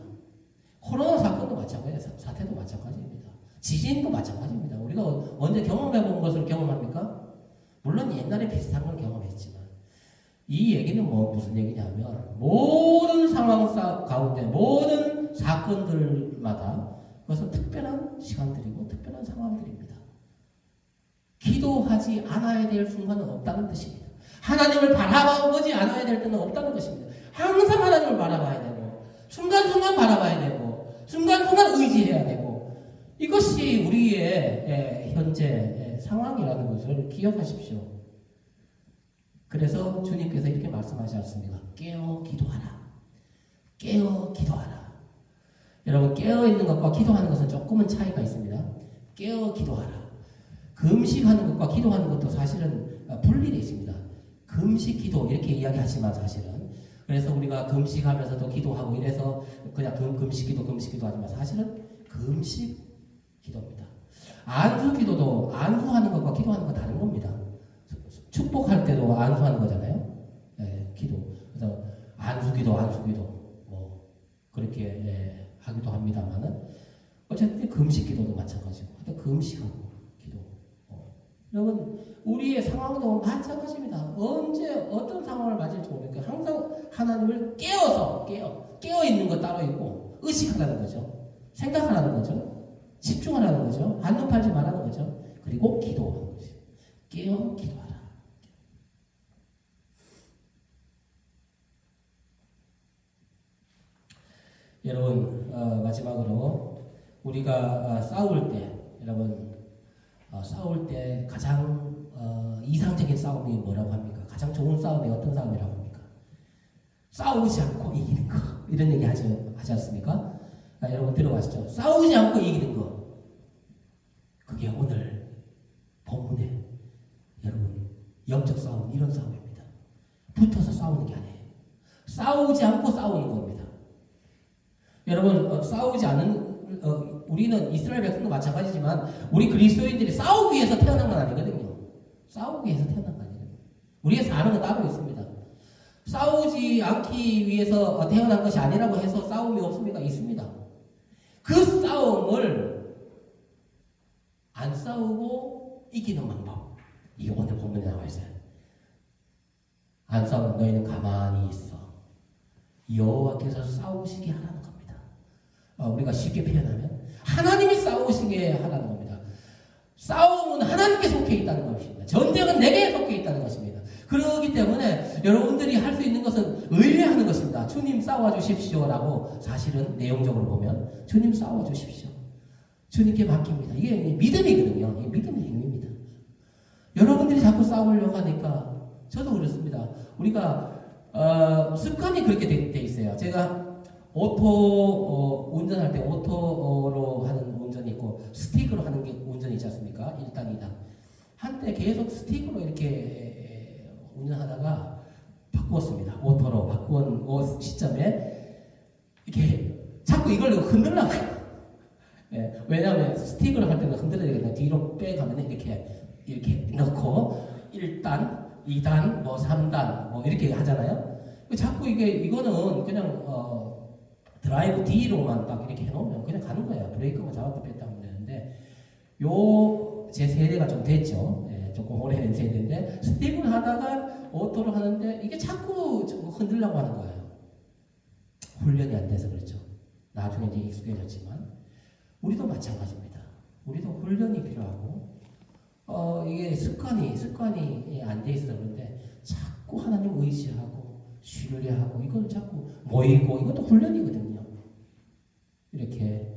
S4: 코로나 사건도 마찬가지예요. 사태도 마찬가지입니다. 지진도 마찬가지입니다. 우리가 언제 경험해본 것을 경험합니까? 물론 옛날에 비슷한 걸 경험했지만 이 얘기는 무슨 얘기냐면 모든 상황 가운데 모든 사건들마다 그것은 특별한 시간들이고 특별한 상황들입니다. 기도하지 않아야 될 순간은 없다는 뜻입니다. 하나님을 바라보지 않아야 될 때는 없다는 것입니다. 항상 하나님을 바라봐야 되고 순간순간 바라봐야 되고 순간순간 의지해야 되고 이것이 우리의 현재 상황이라는 것을 기억하십시오. 그래서 주님께서 이렇게 말씀하지 않습니까? 깨어 기도하라. 깨어 기도하라. 여러분 깨어있는 것과 기도하는 것은 조금은 차이가 있습니다. 깨어 기도하라. 금식하는 것과 기도하는 것도 사실은 분리되어 있습니다. 금식 기도 이렇게 이야기하지만 사실은 그래서 우리가 금식하면서도 기도하고 이래서 그냥 금식 기도 하지만 사실은 금식 기도입니다. 안수 기도도 안수하는 것과 기도하는 거 다른 겁니다. 축복할 때도 안수하는 거잖아요. 네, 기도. 그래서 안수기도 뭐 그렇게 하기도 합니다만은 어쨌든 금식기도도 마찬가지고, 금식하고 기도. 여러분 우리의 상황도 마찬가지입니다. 언제 어떤 상황을 맞을지 모르니까 항상 하나님을 깨어 있는 거 따로 있고 의식하라는 거죠. 생각하라는 거죠. 집중하라는 거죠. 한눈 팔지 말라는 거죠. 그리고 기도하는 거죠. 깨어 기도하라. 여러분 마지막으로 우리가 싸울 때 여러분 싸울 때 가장 이상적인 싸움이 뭐라고 합니까? 가장 좋은 싸움이 어떤 싸움이라고 합니까? 싸우지 않고 이기는 거 이런 얘기 하지 않습니까? 여러분 들어봤죠? 싸우지 않고 이기는 거 그게 오늘 본문에 여러분 영적 싸움 이런 싸움입니다. 붙어서 싸우는 게 아니에요. 싸우지 않고 싸우는 겁니다. 여러분 싸우지 않은 우리는 이스라엘 백성도 마찬가지지만 우리 그리스도인들이 싸우기 위해서 태어난 건 아니거든요. 싸우기 위해서 태어난 건 아니거든요. 우리의 사명은 따로 있습니다. 싸우지 않기 위해서 태어난 것이 아니라고 해서 싸움이 없습니까? 있습니다. 그 싸움을 안 싸우고 이기는 방법. 이게 오늘 본문에 나와 있어요. 안 싸우면 너희는 가만히 있어. 여호와께서 싸우시게 하라는 겁니다. 우리가 쉽게 표현하면 하나님이 싸우시게 하라는 겁니다. 싸움은 하나님께 속해 있다는 것입니다. 전쟁은 내게 속해 있다는 것입니다. 그렇기 때문에 여러분들이 할 수 있는 것은 의뢰하는 것입니다. 주님 싸워주십시오라고 사실은 내용적으로 보면 주님 싸워주십시오. 주님께 맡깁니다. 이게 믿음이거든요. 이게 믿음의 행위입니다. 여러분들이 자꾸 싸우려고 하니까 저도 그렇습니다. 우리가 습관이 그렇게 돼 있어요. 제가 오토 운전할 때 오토로 하는 운전이 있고 스틱으로 하는 게 운전이 있지 않습니까? 1단, 2단. 한때 계속 스틱으로 이렇게 운전하다가 바꾸었습니다. 오토로 바꾸은 시점에 이렇게 자꾸 이걸 흔들려고 해요. 예, 왜냐하면 스틱으로 할 때는 흔들어야 되겠다. 뒤로 빼가면 이렇게 넣고 1단, 2단, 3단 이렇게 하잖아요. 자꾸 이거는 그냥 드라이브 D로만 딱 이렇게 해놓으면 그냥 가는 거예요. 브레이크만 잡았다 뺐다 하면 되는데 제 세대가 좀 됐죠. 예, 조금 오래된 세대인데 스틱을 하다가 오토로 하는데 이게 자꾸 좀 흔들려고 하는 거예요. 훈련이 안 돼서 그렇죠. 나중에 이제 익숙해졌지만 우리도 마찬가지입니다. 우리도 훈련이 필요하고 이게 습관이 안 돼 있어서 그런데 자꾸 하나님 의지하고 신뢰하고 이걸 자꾸 모이고 이것도 훈련이거든요. 이렇게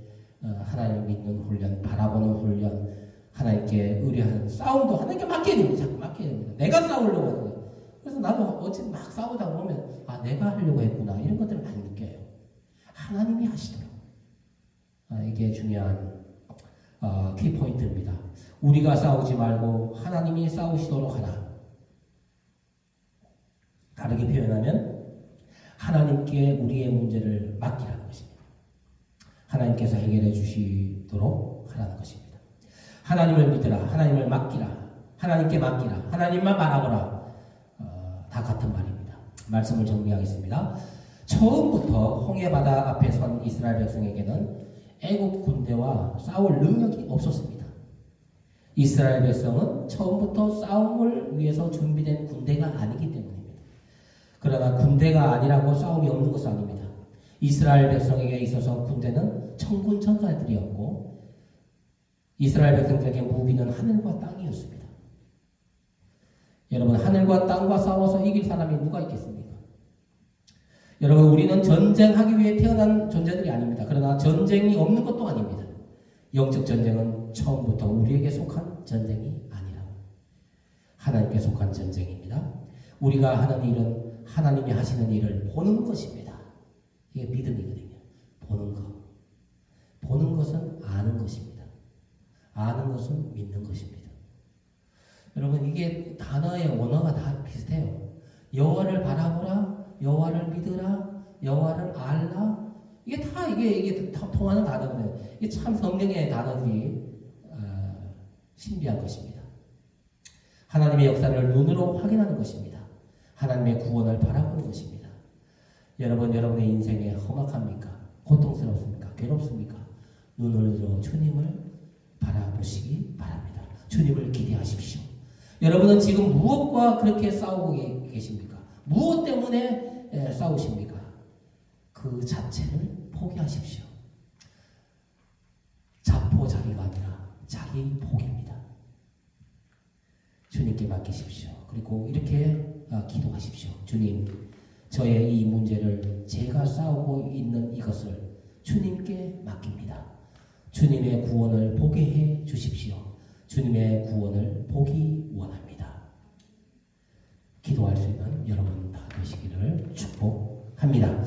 S4: 하나님 믿는 훈련, 바라보는 훈련, 하나님께 의뢰하는 싸움도 하나님께 맡겨야 됩니다. 자꾸 맡겨야 됩니다. 내가 싸우려고 하는 거예요. 그래서 나도 어찌 막 싸우다 보면 내가 하려고 했구나 이런 것들을 많이 느껴요. 하나님이 하시도록 이게 중요한 키포인트입니다. 우리가 싸우지 말고 하나님이 싸우시도록 하라. 다르게 표현하면 하나님께 우리의 문제를 맡기라는 것입니다. 하나님께서 해결해 주시도록 하라는 것입니다. 하나님을 믿으라. 하나님을 맡기라. 하나님께 맡기라. 하나님만 바라보라. 다 같은 말입니다. 말씀을 정리하겠습니다. 처음부터 홍해바다 앞에 선 이스라엘 백성에게는 애국 군대와 싸울 능력이 없었습니다. 이스라엘 백성은 처음부터 싸움을 위해서 준비된 군대가 아니기 때문입니다. 그러나 군대가 아니라고 싸움이 없는 것은 아닙니다. 이스라엘 백성에게 있어서 군대는 천군 천사들이었고 이스라엘 백성들에게 무기는 하늘과 땅이었습니다. 여러분, 하늘과 땅과 싸워서 이길 사람이 누가 있겠습니까? 여러분, 우리는 전쟁하기 위해 태어난 존재들이 아닙니다. 그러나 전쟁이 없는 것도 아닙니다. 영적 전쟁은 처음부터 우리에게 속한 전쟁이 아니라 하나님께 속한 전쟁입니다. 우리가 하는 일은 하나님이 하시는 일을 보는 것입니다. 이게 믿음이거든요. 보는 것. 보는 것은 아는 것입니다. 아는 것은 믿는 것입니다. 여러분, 이게 단어의 원어가 다 비슷해요. 여호와를 바라보라, 여호와를 믿으라, 여호와를 알라. 이게 다 통하는 단어거든요. 이게 참 성령의 단어들이 신비한 것입니다. 하나님의 역사를 눈으로 확인하는 것입니다. 하나님의 구원을 바라보는 것입니다. 여러분, 여러분의 인생에 험악합니까? 고통스럽습니까? 괴롭습니까? 눈을 들어 주님을 바라보시기 바랍니다. 주님을 기대하십시오. 여러분은 지금 무엇과 그렇게 싸우고 계십니까? 무엇 때문에 싸우십니까? 그 자체를 포기하십시오. 자포자기가 아니라 자기 포기입니다. 주님께 맡기십시오. 그리고 이렇게 기도하십시오. 주님, 저의 이 문제를 제가 싸우고 있는 이것을 주님께 맡깁니다. 주님의 구원을 보게 해 주십시오. 주님의 구원을 보기 원합니다. 기도할 수 있는 여러분 다 되시기를 축복합니다.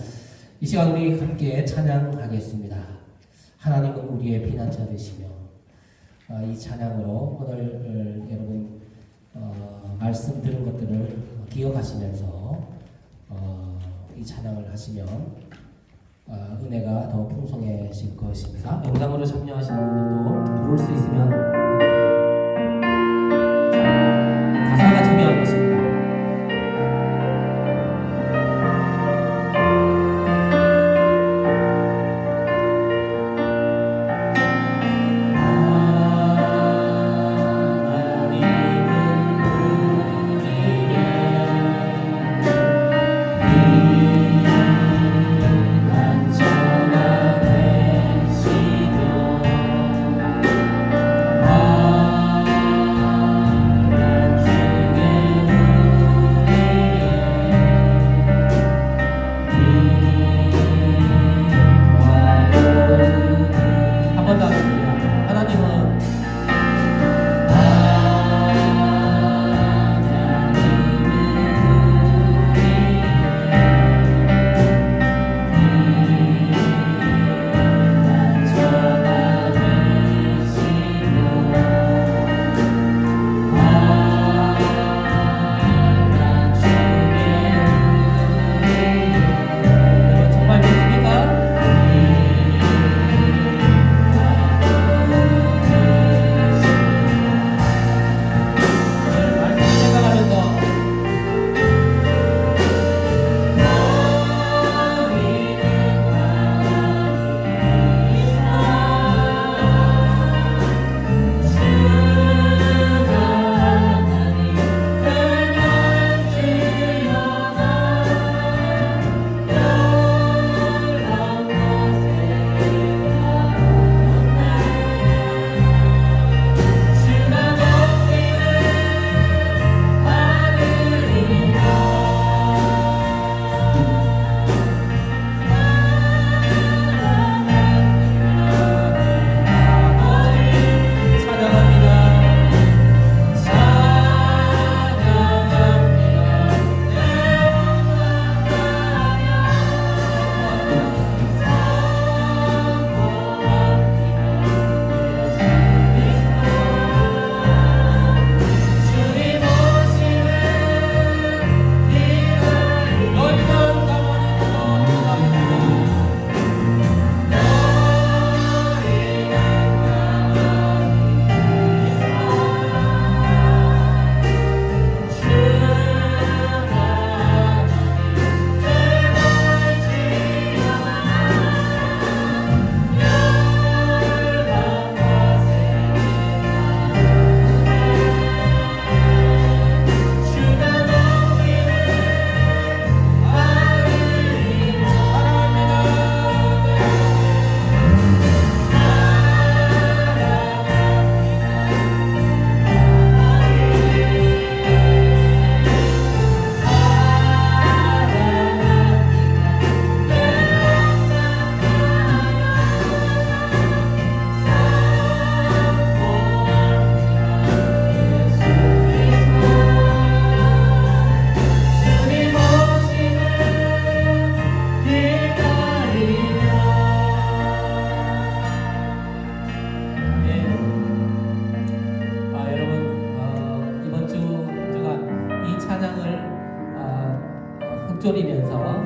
S4: 이 시간 우리 함께 찬양하겠습니다. 하나님은 우리의 피난처 되시며 이 찬양으로 오늘 여러분 말씀 들은 것들을 기억하시면서 이 찬양을 하시면 은혜가 더 풍성해질 것입니다. 영상으로 참여하시는 분들도 부를 수 있으면 가사가 중요한 것입니다. 읊조리면서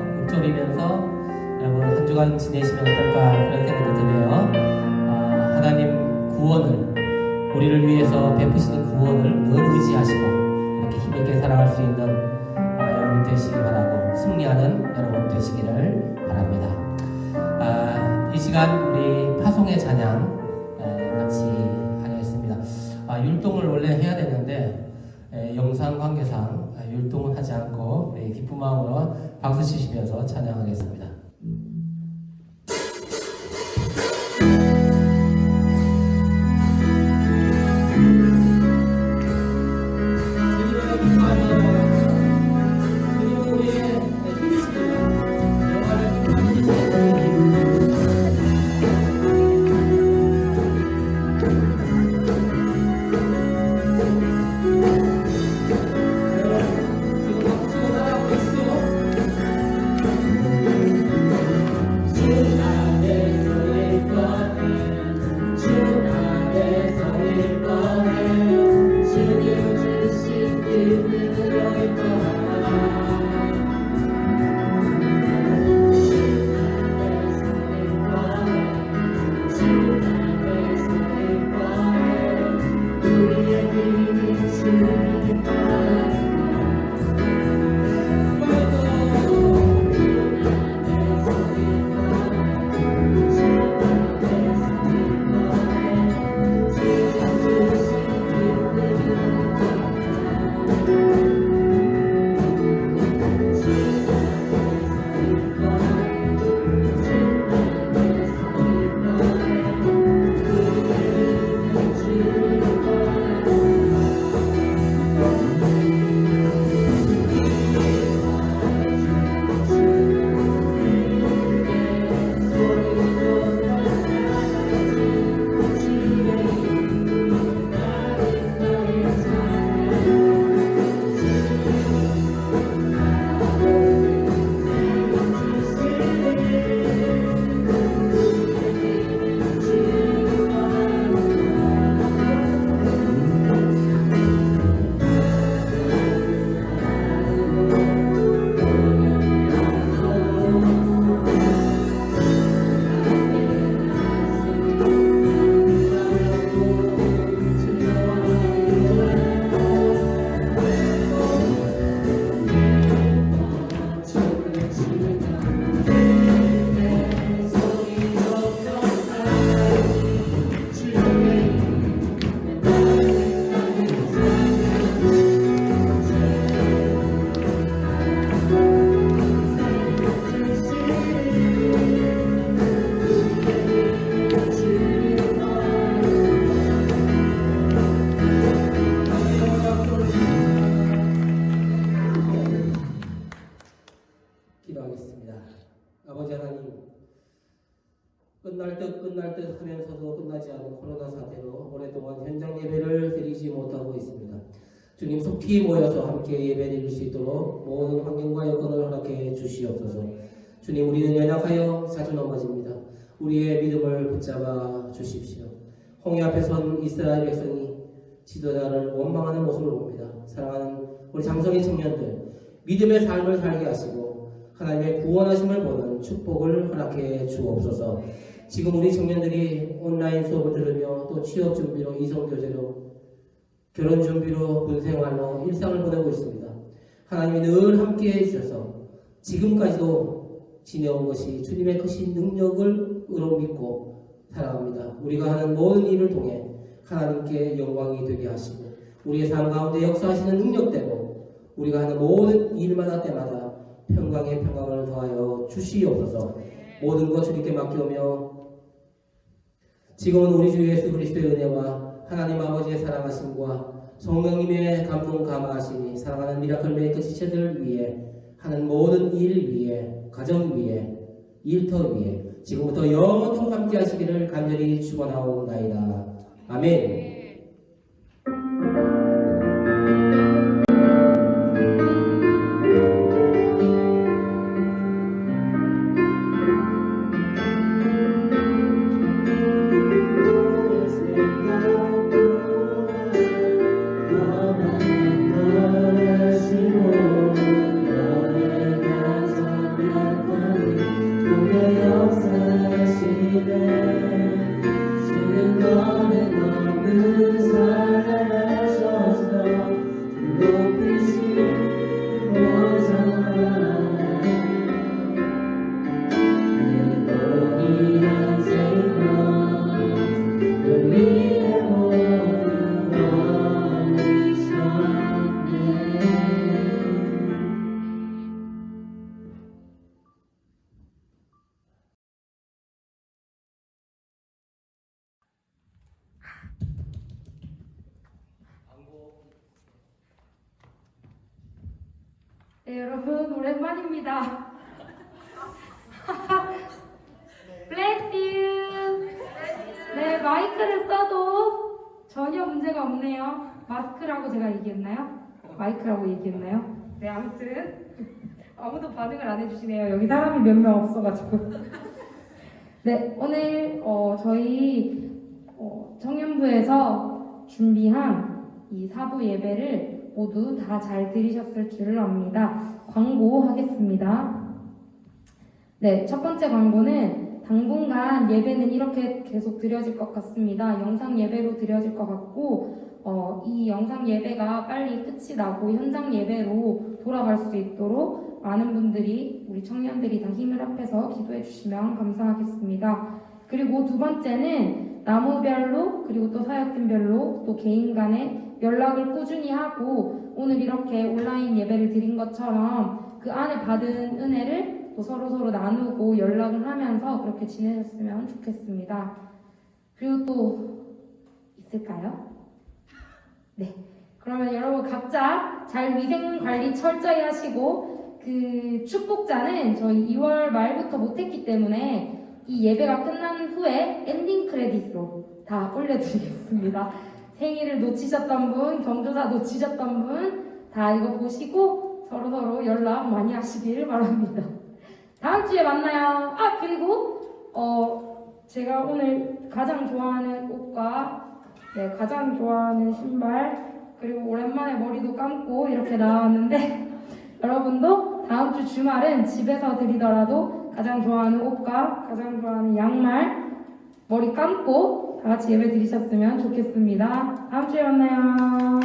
S4: 여러분 한 주간 지내시면 어떨까 그런 생각도 드네요. 하나님 구원을 우리를 위해서 베푸시는 구원을 늘 의지하시고 이렇게 힘있게 살아갈 수 있는 여러분 되시기 바라고 승리하는 여러분 되시기를 바랍니다. 이 시간 우리 파송의 찬양 같이 하겠습니다. 율동을 원래 해야 되는데 영상 관계상 율동은 하지 않고 기쁜 마음으로 박수 치시면서 찬양하겠습니다. 기도하겠습니다. 아버지 하나님, 끝날 듯 하면서도 끝나지 않은 코로나 사태로 오랫동안 현장 예배를 드리지 못하고 있습니다. 주님 속히 모여서 함께 예배 드릴 수 있도록 모든 환경과 여건을 허락해 주시옵소서. 주님, 우리는 연약하여 자주 넘어집니다. 우리의 믿음을 붙잡아 주십시오. 홍해 앞에 선 이스라엘 백성이 지도자를 원망하는 모습을 봅니다. 사랑하는 우리 장성의 청년들, 믿음의 삶을 살게 하시고 하나님의 구원하심을 보는 축복을 허락해 주옵소서. 지금 우리 청년들이 온라인 수업을 들으며 또 취업 준비로, 이성 교제로, 결혼 준비로, 군생활로 일상을 보내고 있습니다. 하나님이 늘 함께해 주셔서 지금까지도 지내온 것이 주님의 크신 능력을 의로 믿고 살아갑니다. 우리가 하는 모든 일을 통해 하나님께 영광이 되게 하시고 우리의 삶 가운데 역사하시는 능력대로 우리가 하는 모든 일마다 때마다 평강의 평강을 더하여 주시옵소서. 모든 것 주님께 맡기오며 지금은 우리 주 예수 그리스도의 은혜와 하나님 아버지의 사랑하심과 성령님의 감동 감화하심이 사랑하는 미라클 메이커 지체들 위해 하는 모든 일 위에, 가정 위에, 일터 위에 지금부터 영원토록 함께 하시기를 간절히 축원하옵나이다. 아멘.
S2: 너의
S5: 네, 여러분 오랜만입니다. Bless you. 네, 마이크를 써도 전혀 문제가 없네요. 마스크라고 제가 얘기했나요? 마이크라고 얘기했나요? 네, 아무튼 아무도 반응을 안 해주시네요. 여기 사람이 몇 명 없어가지고. 네, 오늘 저희 청년부에서 준비한 이 사부 예배를 모두 다 잘 들으셨을 줄 압니다. 광고하겠습니다. 네, 첫 번째 광고는 당분간 예배는 이렇게 계속 드려질 것 같습니다. 영상 예배로 드려질 것 같고 이 영상 예배가 빨리 끝이 나고 현장 예배로 돌아갈 수 있도록 많은 분들이 우리 청년들이 다 힘을 합해서 기도해 주시면 감사하겠습니다. 그리고 두 번째는 나무별로 그리고 또 사역팀별로 또 개인 간에 연락을 꾸준히 하고 오늘 이렇게 온라인 예배를 드린 것처럼 그 안에 받은 은혜를 또 서로 나누고 연락을 하면서 그렇게 지내셨으면 좋겠습니다. 그리고 또 있을까요? 네. 그러면 여러분 각자 잘 위생 관리 철저히 하시고 그 축복자는 저희 2월 말부터 못했기 때문에 이 예배가 끝난 후에 엔딩 크레딧으로 다 올려드리겠습니다. 생일을 놓치셨던 분, 경조사 놓치셨던 분 다 이거 보시고 서로 연락 많이 하시길 바랍니다. 다음 주에 만나요. 아 그리고 제가 오늘 가장 좋아하는 옷과 가장 좋아하는 신발 그리고 오랜만에 머리도 감고 이렇게 나왔는데 여러분도 다음 주 주말은 집에서 드리더라도 가장 좋아하는 옷과 가장 좋아하는 양말 머리 감고 다 같이 예배 드리셨으면 좋겠습니다. 다음 주에 만나요.